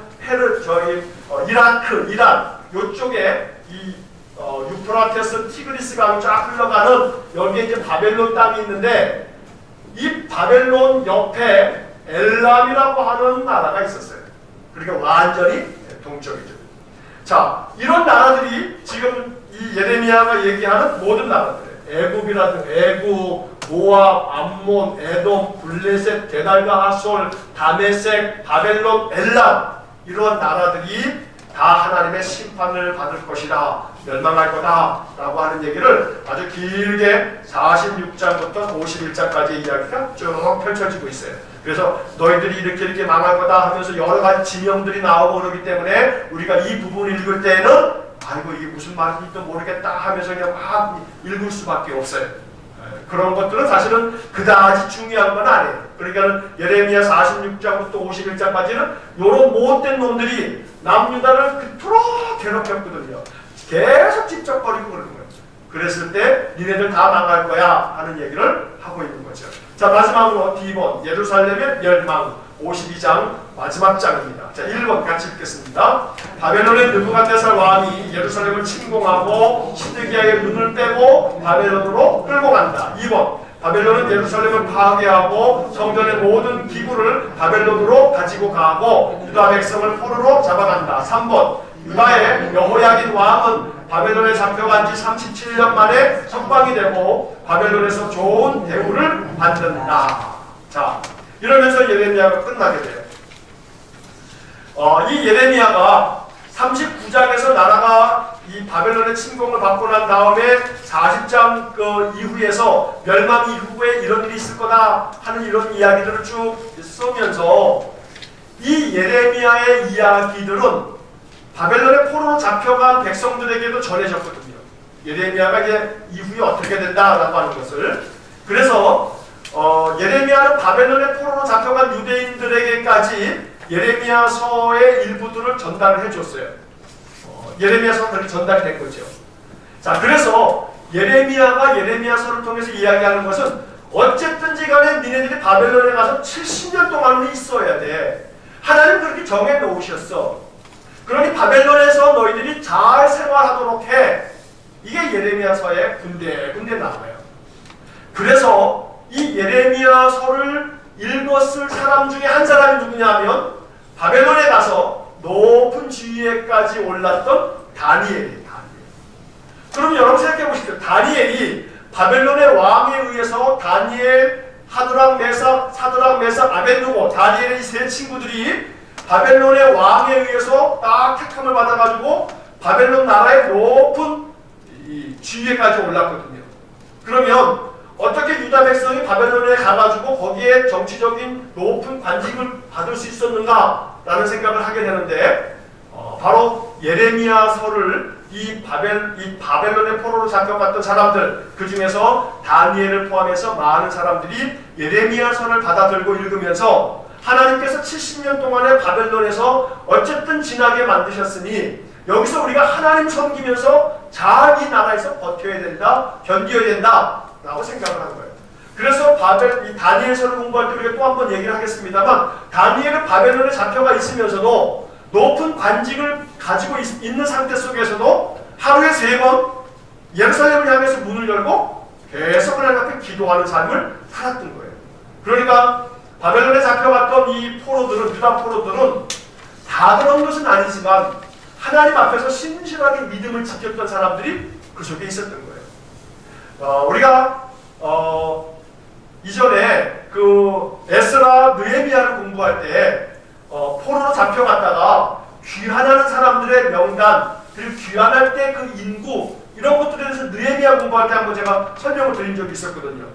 이란 요쪽에 이 유프라테스 티그리스 강이 쫙 흘러가는 여기에 이제 바벨론 땅이 있는데, 이 바벨론 옆에 엘람이라고 하는 나라가 있었어요. 그러니까 완전히 동쪽이죠. 자, 이런 나라들이 지금 이 예레미야가 얘기하는 모든 나라들이에요. 애굽, 모압, 암몬, 에돔, 블레셋, 게달과 하솔, 다메섹, 바벨론, 엘람, 이런 나라들이 다 하나님의 심판을 받을 것이다, 멸망할 거다 라고 하는 얘기를 아주 길게 46장부터 51장까지 이야기가 쭉 펼쳐지고 있어요. 그래서 너희들이 이렇게 망할 거다 하면서 여러 가지 지명들이 나오고 그러기 때문에 우리가 이 부분을 읽을 때는 아이고 이게 무슨 말인지도 모르겠다 하면서 그냥 막 읽을 수밖에 없어요. 그런 것들은 사실은 그다지 중요한 건 아니에요. 그러니까 예레미야 46장부터 51장까지는 이런 못된 놈들이 남유다를 그토록 괴롭혔거든요. 계속 집적거리고 그러는 거예요. 그랬을 때 니네들 다 망할 거야 하는 얘기를 하고 있는 거죠. 자, 마지막으로 D번 예루살렘의 멸망 52장 마지막 장입니다. 자, 1번 같이 읽겠습니다. 바벨론의 느부갓네살 왕이 예루살렘을 침공하고 시드기야의 눈을 빼고 바벨론으로 끌고 간다. 2번 바벨론은 예루살렘을 파괴하고 성전의 모든 기구를 바벨론으로 가지고 가고 유다 백성을 포로로 잡아간다. 3번 유다의 여호야긴 왕은 바벨론에 잡혀간 지 37년 만에 석방이 되고 바벨론에서 좋은 대우를 받는다. 자, 이러면서 예레미야가 끝나게 돼요. 이 예레미야가 39장에서 나라가 이 바벨론의 침공을 받고 난 다음에 40장 그 이후에서 멸망 이후에 이런 일이 있을 거다 하는 이런 이야기들을 쭉 쓰면서 이 예레미야의 이야기들은 바벨론의 포로로 잡혀간 백성들에게도 전해졌거든요. 예레미야가 이제 이후에 어떻게 된다라고 하는 것을. 그래서 예레미야는 바벨론의 포로로 잡혀간 유대인들에게까지 예레미야서의 일부들을 전달을 해줬어요. 예레미야서가 그렇게 전달이 된 거죠. 자, 그래서 예레미야가 예레미야서를 통해서 이야기하는 것은 어쨌든지 간에 니네들이 바벨론에 가서 70년 동안은 있어야 돼. 하나님 그렇게 정해 놓으셨어. 그러니 바벨론에서 너희들이 잘 생활하도록 해. 이게 예레미야서의 군데 나와요. 그래서 이 예레미야서를 읽었을 사람 중에 한 사람이 누구냐 하면 바벨론에 가서 높은 지위에까지 올랐던 다니엘이에요. 그럼 여러분 생각해 보십시오. 다니엘이 바벨론의 왕에 의해서 다니엘, 사드락, 메삭, 아벳느고, 다니엘의 이 세 친구들이 바벨론의 왕에 의해서 딱 택함을 받아가지고 바벨론 나라의 높은 이 지위에까지 올랐거든요. 그러면 어떻게 유다 백성이 바벨론에 가가지고 거기에 정치적인 높은 관직을 받을 수 있었는가라는 생각을 하게 되는데, 바로 예레미야서를 이 바벨론의 포로로 잡혀갔던 사람들, 그 중에서 다니엘을 포함해서 많은 사람들이 예레미야서를 받아들고 읽으면서 하나님께서 70년 동안의 바벨론에서 어쨌든 지나게 만드셨으니 여기서 우리가 하나님 섬기면서 잘 이 나라에서 버텨야 된다, 견뎌야 된다 라고 생각을 한 거예요. 그래서 이 다니엘서를 공부할 때 우리가 또 한 번 얘기를 하겠습니다만, 다니엘은 바벨론에 잡혀가 있으면서도 높은 관직을 가지고 있는 상태 속에서도 하루에 3번 예루살렘을 향해서 문을 열고 계속 하나님 앞에 기도하는 삶을 살았던 거예요. 그러니까 바벨론에 잡혀갔던 이 포로들은, 유다 포로들은 다 그런 것은 아니지만 하나님 앞에서 신실하게 믿음을 지켰던 사람들이 그 속에 있었던 거예요. 우리가 이전에 그 에스라 느헤미야를 공부할 때 포로로 잡혀갔다가 귀환하는 사람들의 명단, 그리고 귀환할 때 그 인구, 이런 것들에 대해서 느헤미야 공부할 때 한번 제가 설명을 드린 적이 있었거든요.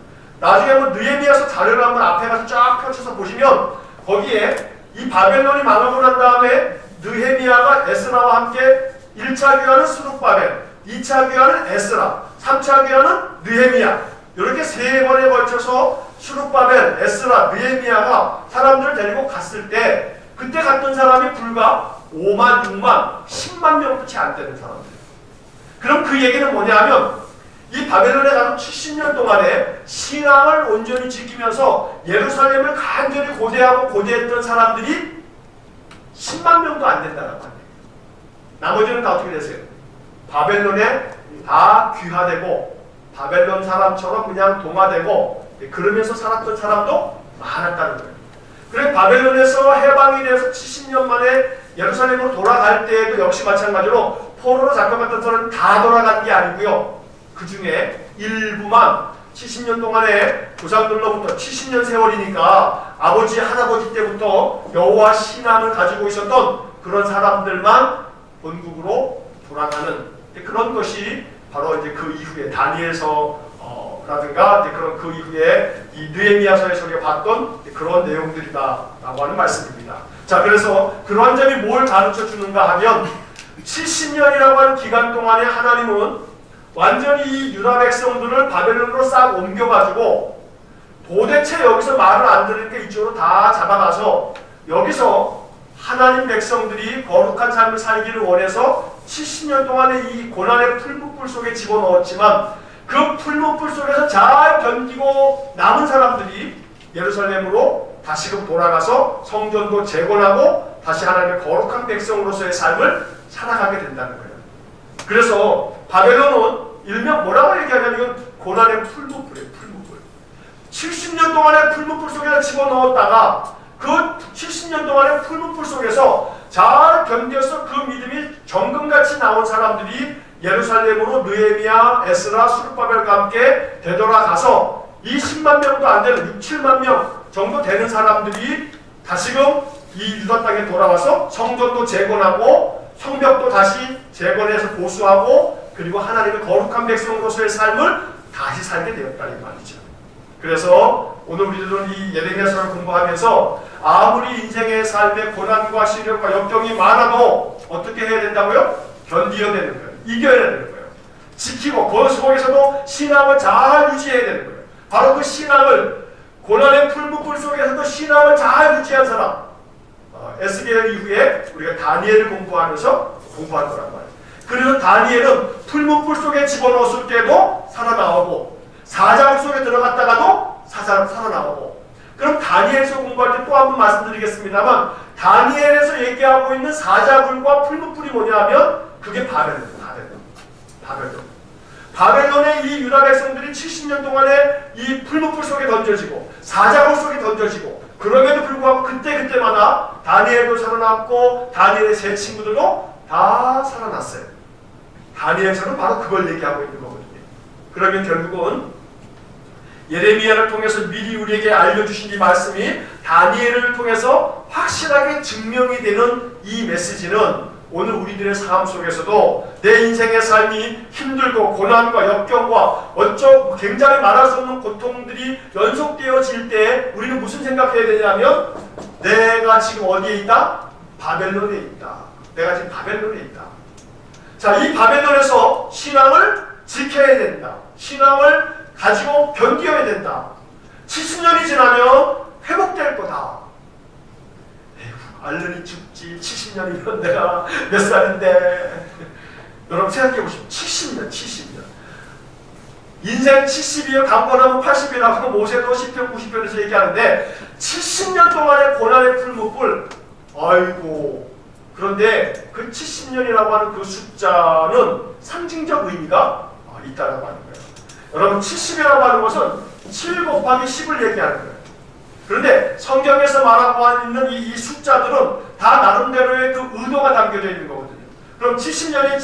나중에 한번 느헤미야서 자료를 한번 앞에 가서 쫙 펼쳐서 보시면 거기에 이 바벨론이 망하고 난 다음에 느헤미야가 에스라와 함께 1차 귀환은 스룹바벨, 2차 귀환은 에스라, 3차 귀환은 느헤미야, 이렇게 3번에 걸쳐서 스룹바벨, 에스라, 느헤미야가 사람들을 데리고 갔을 때 그때 갔던 사람이 불과 5만, 6만, 10만 명도 채 안 되는 사람들. 그럼 그 얘기는 뭐냐 하면 이 바벨론에 가서 70년 동안에 신앙을 온전히 지키면서 예루살렘을 간절히 고대하고 고대했던 사람들이 10만 명도 안 된다는 거예요. 나머지는 다 어떻게 됐어요? 바벨론에 다 귀화되고 바벨론 사람처럼 그냥 동화되고 그러면서 살았던 사람도 많았다는 거예요. 그래 바벨론에서 해방이 돼서 70년 만에 예루살렘으로 돌아갈 때에도 역시 마찬가지로 포로로 잡혀갔던 사람은 다 돌아간 게 아니고요. 그 중에 일부만 70년 동안에 조상들로부터 70년 세월이니까 아버지 할아버지 때부터 여호와 신앙을 가지고 있었던 그런 사람들만 본국으로 돌아가는 그런 것이 바로 이제 그 이후에 다니엘서라든가 그런 그 이후에 이 느헤미야서에서 우리가 봤던 그런 내용들이다라고 하는 말씀입니다. 자, 그래서 그런 점이 뭘 가르쳐 주는가 하면 70년이라고 하는 기간 동안에 하나님은 완전히 이 유다 백성들을 바벨론으로 싹 옮겨가지고 도대체 여기서 말을 안 들으니까 이쪽으로 다 잡아가서 여기서 하나님 백성들이 거룩한 삶을 살기를 원해서 70년 동안에 이 고난의 풀무불 속에 집어넣었지만 그 풀무불 속에서 잘 견디고 남은 사람들이 예루살렘으로 다시금 돌아가서 성전도 재건하고 다시 하나님의 거룩한 백성으로서의 삶을 살아가게 된다는 거예요. 그래서 바벨론은 일명 뭐라고 얘기하냐면 이건 고난의 풀무불이에요. 풀무불. 70년 동안의 풀무불 속에서 집어넣었다가 그 70년 동안의 풀무불 속에서 잘 견뎌서 그 믿음이 정금같이 나온 사람들이 예루살렘으로 느헤미야, 에스라, 스룹바벨과 함께 되돌아가서 이 10만 명도 안 되는 6, 7만 명 정도 되는 사람들이 다시금 이 유다 땅에 돌아와서 성전도 재건하고 성벽도 다시 재건해서 보수하고 그리고 하나님의 거룩한 백성으로서의 삶을 다시 살게 되었다 이 말이죠. 그래서 오늘 우리들은 이 예레미야서를 공부하면서 아무리 인생의 삶에 고난과 시련과 역경이 많아도 어떻게 해야 된다고요? 견디어야 되는 거예요. 이겨야 되는 거예요. 지키고 그 속에서도 신앙을 잘 유지해야 되는 거예요. 바로 그 신앙을 고난의 풀무불 속에서도 신앙을 잘 유지한 사람 에스겔 이후에 우리가 다니엘을 공부하면서 공부한 거란 말이에요. 그래서 다니엘은 풀무불 속에 집어넣었을 때도 살아나오고 사자굴 속에 들어갔다가도 살아나오고 그럼 다니엘서 공부할 때 또 한 번 말씀드리겠습니다만 다니엘에서 얘기하고 있는 사자굴과 풀무불이 뭐냐면 그게 바벨론의 이 유다 백성들이 70년 동안에 이 풀무불 속에 던져지고 사자굴 속에 던져지고 그럼에도 불구하고 그때마다 다니엘도 살아났고 다니엘의 세 친구들도 다 살아났어요. 다니엘서는 바로 그걸 얘기하고 있는 거거든요. 그러면 결국은 예레미야를 통해서 미리 우리에게 알려주신 이 말씀이 다니엘을 통해서 확실하게 증명이 되는 이 메시지는 오늘 우리들의 삶 속에서도 내 인생의 삶이 힘들고 고난과 역경과 굉장히 말할 수 없는 고통들이 연속되어질 때 우리는 무슨 생각해야 되냐면 내가 지금 어디에 있다? 바벨론에 있다. 내가 지금 바벨론에 있다. 자, 이 바벨론에서 신앙을 지켜야 된다. 신앙을 가지고 견뎌야 된다. 70년이 지나면 회복될 거다. 알른이 죽지 70년이면 내가 몇 살인데 여러분 생각해보시면 70년 인생 70이요 강권하면 80이라고 모세도 10편 90편에서 얘기하는데 70년 동안의 고난의 풀무불 아이고 그런데 그 70년이라고 하는 그 숫자는 상징적 의미가 있다라고 하는 거예요. 여러분 70이라고 하는 것은 7 곱하기 10을 얘기하는 거예요. 그런데 성경에서 말하고 있는 이 숫자들은 다 나름대로의 그 의도가 담겨져 있는 거거든요. 그럼 70년이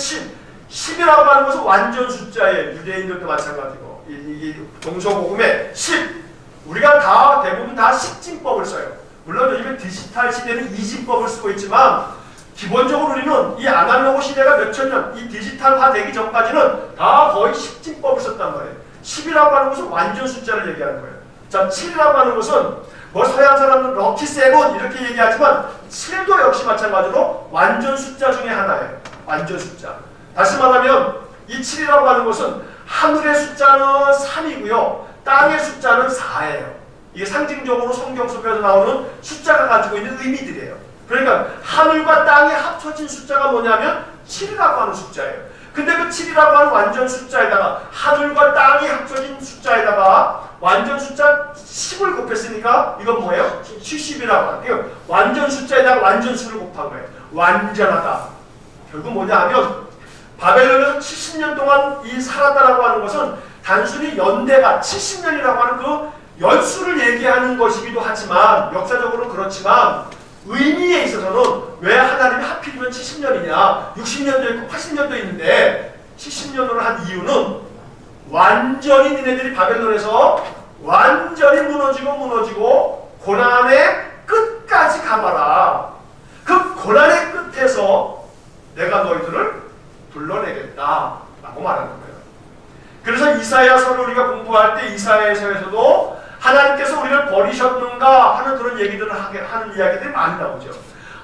10이라고 하는 것은 완전 숫자예요. 유대인들도 마찬가지고 이 동서복음에 10 우리가 대부분 다 10진법을 써요. 물론 요즘에 디지털 시대는 2진법을 쓰고 있지만 기본적으로 우리는 이 아날로그 시대가 몇천 년 이 디지털화 되기 전까지는 다 거의 10진법을 썼단 말이에요. 10이라고 하는 것은 완전 숫자를 얘기하는 거예요. 자, 7이라고 하는 것은 뭐 서양 사람들은 럭키 세븐 이렇게 얘기하지만 7도 역시 마찬가지로 완전 숫자 중에 하나예요. 완전 숫자. 다시 말하면 이 7이라고 하는 것은 하늘의 숫자는 3이고요. 땅의 숫자는 4예요. 이게 상징적으로 성경 속에서 나오는 숫자가 가지고 있는 의미들이에요. 그러니까 하늘과 땅이 합쳐진 숫자가 뭐냐면 7이라고 하는 숫자예요. 근데 그 7이라고 하는 완전 숫자에다가 하늘과 땅이 합쳐진 숫자에다가 완전 숫자 10을 곱했으니까 이건 뭐예요? 70이라고 하는 완전 숫자에다가 완전 수를 곱한 거예요. 완전하다. 결국 뭐냐 하면 바벨론에서 70년 동안 이 살았다라고 하는 것은 단순히 연대가 70년이라고 하는 그 연수를 얘기하는 것이기도 하지만 역사적으로는 그렇지만 의미에 있어서는 왜 하나님이 하필이면 70년이냐 60년도 있고 80년도 있는데 70년으로 한 이유는 완전히 니네들이 바벨론에서 완전히 무너지고 고난의 끝까지 가봐라. 그 고난의 끝에서 내가 너희들을 불러내겠다라고 말하는 거예요. 그래서 이사야서를 우리가 공부할 때 이사야서에서도 하나님께서 우리를 버리셨는가 하는 그런 얘기들을 하는 이야기들이 많이 나오죠.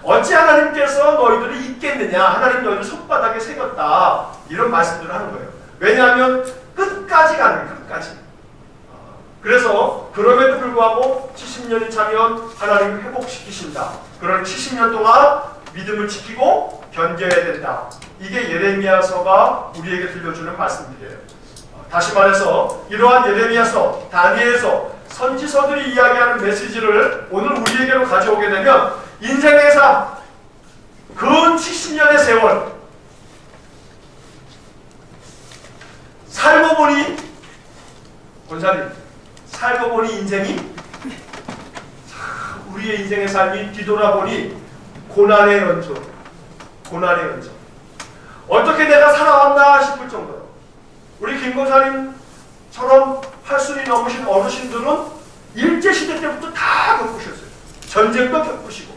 어찌 하나님께서 너희들을 잊겠느냐, 하나님 너희를 손바닥에 새겼다, 이런 말씀들을 하는 거예요. 왜냐하면 끝까지 가는 거예요. 끝까지. 그래서 그럼에도 불구하고 70년이 차면 하나님을 회복시키신다. 그런 70년 동안 믿음을 지키고 견뎌야 된다. 이게 예레미야서가 우리에게 들려주는 말씀들이에요. 다시 말해서 이러한 예레미야서, 다니엘서, 선지서들이 이야기하는 메시지를 오늘 우리에게로 가져오게 되면 인생의 삶, 근 70년의 세월 살고 보니, 권사님, 살고 보니 인생이 우리의 인생의 삶이 뒤돌아보니 고난의 연속, 고난의 연속. 어떻게 내가 살아왔나 싶을 정도로 우리 김 권사님처럼 80이 넘으신 어르신들은 일제시대 때부터 다 겪으셨어요. 전쟁도 겪으시고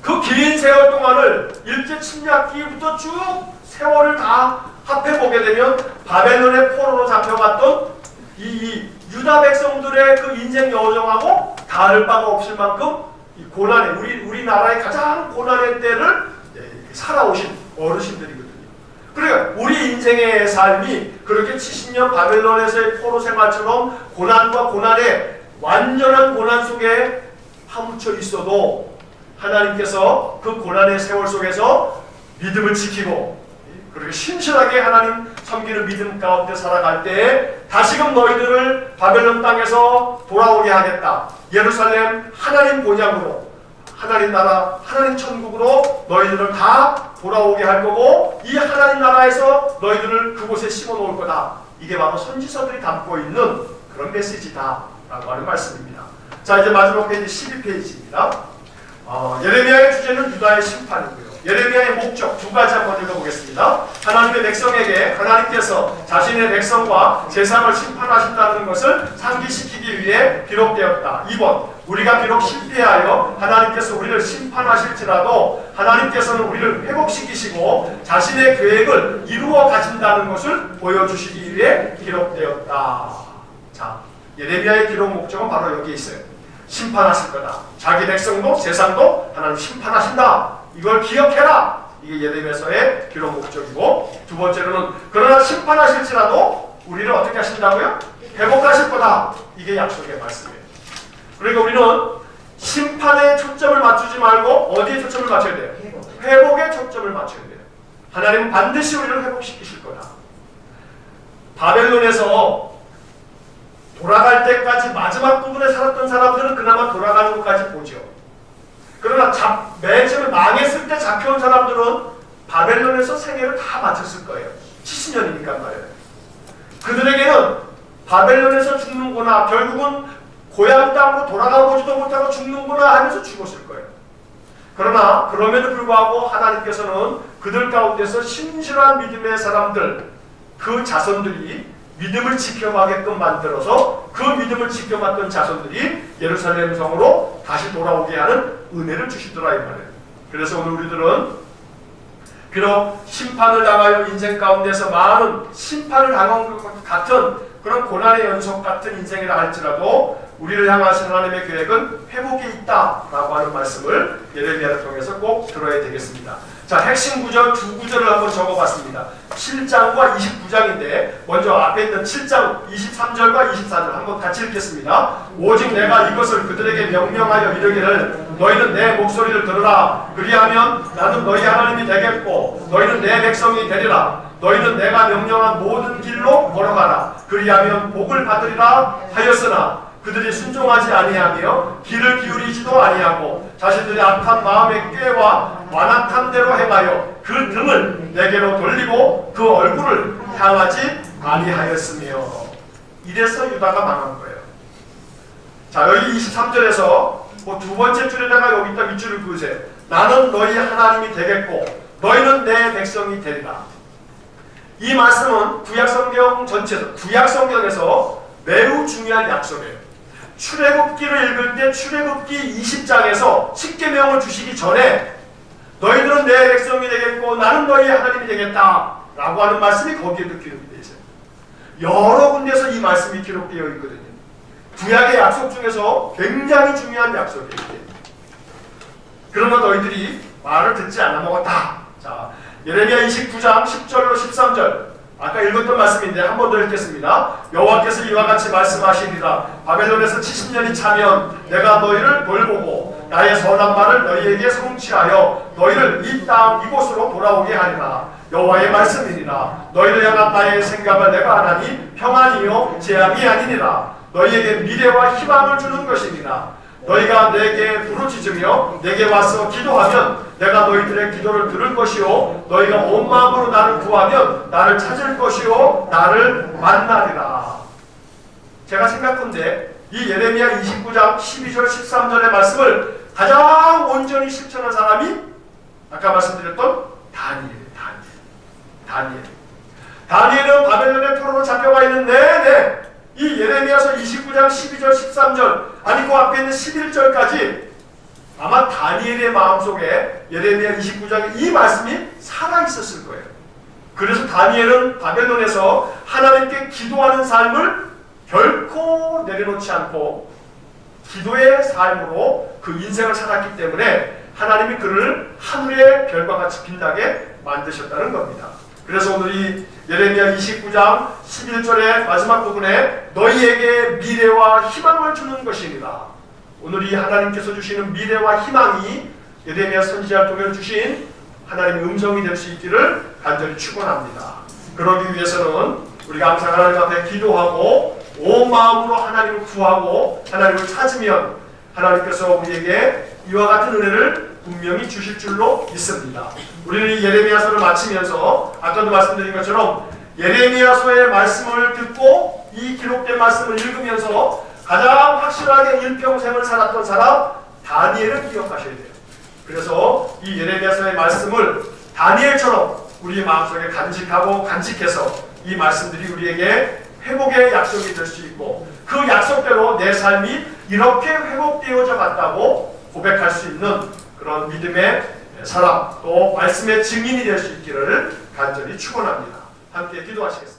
그 긴 세월 동안을 일제 침략기부터 쭉 세월을 다 합해보게 되면 바벨론의 포로로 잡혀갔던 이 유다 백성들의 그 인생 여정하고 다를 바가 없을 만큼 이 고난의 우리나라의 가장 고난의 때를 살아오신 어르신들이거든요. 그러니까 우리 인생의 삶이 그렇게 70년 바벨론에서의 포로 생활처럼 고난과 고난의 완전한 고난 속에 파묻혀 있어도 하나님께서 그 고난의 세월 속에서 믿음을 지키고 그렇게 신실하게 하나님 섬기는 믿음 가운데 살아갈 때에 다시금 너희들을 바벨론 땅에서 돌아오게 하겠다. 예루살렘 하나님 본향으로, 하나님 나라, 하나님 천국으로 너희들을 다 돌아오게 할 거고 이 하나님 나라에서 너희들을 그곳에 심어 놓을 거다. 이게 바로 선지서들이 담고 있는 그런 메시지다 라고 하는 말씀입니다. 자, 이제 마지막 페이지 12페이지입니다. 예레미야의 주제는 유다의 심판이고요. 예레미야의 목적 두 가지 한번 읽어보겠습니다. 하나님의 백성에게 하나님께서 자신의 백성과 세상을 심판하신다는 것을 상기시키기 위해 기록되었다. 2번, 우리가 비록 실패하여 하나님께서 우리를 심판하실지라도 하나님께서는 우리를 회복시키시고 자신의 계획을 이루어 가신다는 것을 보여주시기 위해 기록되었다. 자, 예레미야의 기록 목적은 바로 여기에 있어요. 심판하실 거다. 자기 백성도 세상도 하나님 심판하신다. 이걸 기억해라. 이게 예레미야서의 기록 목적이고, 두 번째로는 그러나 심판하실지라도 우리를 어떻게 하신다고요? 회복하실 거다. 이게 약속의 말씀이에요. 그러니까 우리는 심판에 초점을 맞추지 말고 어디에 초점을 맞춰야 돼요? 회복에 초점을 맞춰야 돼요. 하나님은 반드시 우리를 회복시키실 거다. 바벨론에서 돌아갈 때까지 마지막 부분에 살았던 사람들은 그나마 돌아가는 것까지 보죠. 그러나 맨 처음에 망했을 때 잡혀온 사람들은 바벨론에서 생애를 다 마쳤을 거예요. 70년이니까 말이에요. 그들에게는 바벨론에서 죽는구나, 결국은 고향 땅으로 돌아가 보지도 못하고 죽는구나 하면서 죽었을 거예요. 그러나 그럼에도 불구하고 하나님께서는 그들 가운데서 신실한 믿음의 사람들, 그 자손들이 믿음을 지켜가게끔 만들어서 그 믿음을 지켜봤던 자손들이 예루살렘 성으로 다시 돌아오게 하는 은혜를 주시더라 이 말이에요. 그래서 오늘 우리들은 비록 심판을 당하여 인생 가운데서 많은 심판을 당한 것 같은 그런 고난의 연속 같은 인생이라 할지라도 우리를 향하신 하나님의 계획은 회복에 있다라고 하는 말씀을 예레미야를 통해서 꼭 들어야 되겠습니다. 자, 핵심 구절 두 구절을 한번 적어봤습니다. 7장과 29장인데 먼저 앞에 있는 7장 23절과 24절 한번 같이 읽겠습니다. 오직 내가 이것을 그들에게 명령하여 이르기를 너희는 내 목소리를 들으라. 그리하면 나는 너희 하나님이 되겠고 너희는 내 백성이 되리라. 너희는 내가 명령한 모든 길로 걸어가라. 그리하면 복을 받으리라 하였으나 그들이 순종하지 아니하며 귀를 기울이지도 아니하고 자신들의 악한 마음의 꾀와 완악한 대로 행하여 그 등을 내게로 돌리고 그 얼굴을 향하지 아니하였으며. 이래서 유다가 망한 거예요. 자, 여기 23절에서 두 번째 줄에다가 여기다 밑줄을 그으세요. 나는 너희 하나님이 되겠고 너희는 내 백성이 되리라. 이 말씀은 구약성경 전체에서 구약성경에서 매우 중요한 약속이에요. 출애굽기를 읽을 때 출애굽기 20장에서 십계명을 주시기 전에 너희들은 내 백성이 되겠고 나는 너희 하나님이 되겠다 라고 하는 말씀이 거기에도 기록이 되어 있어요. 여러 군데서 이 말씀이 기록되어 있거든요. 구약의 약속 중에서 굉장히 중요한 약속이에요. 그러나 너희들이 말을 듣지 않아 먹었다. 자, 예레미야 29장 10절로 13절 아까 읽었던 말씀인데 한 번 더 읽겠습니다. 여호와께서 이와 같이 말씀하시니라. 바벨론에서 70년이 차면 내가 너희를 돌보고 나의 선한 말을 너희에게 성취하여 너희를 이 땅 이곳으로 돌아오게 하리라. 여호와의 말씀이니라. 너희를 향한 나의 생각을 내가 하나니 평안이요 재앙이 아니니라. 너희에게 미래와 희망을 주는 것이니라. 너희가 내게 부르짖으며 내게 와서 기도하면 내가 너희들의 기도를 들을 것이요 너희가 온 마음으로 나를 구하면 나를 찾을 것이요 나를 만나리라. 제가 생각컨대 이 예레미야 29장 12절 13절의 말씀을 가장 온전히 실천한 사람이 아까 말씀드렸던 다니엘은 바벨론의 포로로 잡혀가 있는 내내 이 예레미야서 29장 12절 13절 아니 그 앞에 있는 11절까지 아마 다니엘의 마음속에 예레미야 29장의 이 말씀이 살아있었을 거예요. 그래서 다니엘은 바벨론에서 하나님께 기도하는 삶을 결코 내려놓지 않고 기도의 삶으로 그 인생을 살았기 때문에 하나님이 그를 하늘의 별과 같이 빛나게 만드셨다는 겁니다. 그래서 오늘 이 예레미야 29장 11절의 마지막 부분에 너희에게 미래와 희망을 주는 것이니라. 오늘 이 하나님께서 주시는 미래와 희망이 예레미야 선지자를 통해 주신 하나님의 음성이 될 수 있기를 간절히 축원합니다. 그러기 위해서는 우리가 항상 하나님 앞에 기도하고 온 마음으로 하나님을 구하고 하나님을 찾으면 하나님께서 우리에게 이와 같은 은혜를 분명히 주실 줄로 믿습니다. 우리는 이 예레미야서를 마치면서 아까도 말씀드린 것처럼 예레미야서의 말씀을 듣고 이 기록된 말씀을 읽으면서 가장 확실하게 일평생을 살았던 사람 다니엘을 기억하셔야 돼요. 그래서 이 예레미야서의 말씀을 다니엘처럼 우리 마음속에 간직하고 간직해서 이 말씀들이 우리에게 회복의 약속이 될 수 있고 그 약속대로 내 삶이 이렇게 회복되어져 갔다고 고백할 수 있는 그런 믿음의 사람 또 말씀의 증인이 될 수 있기를 간절히 축원합니다. 함께 기도하시겠습니다.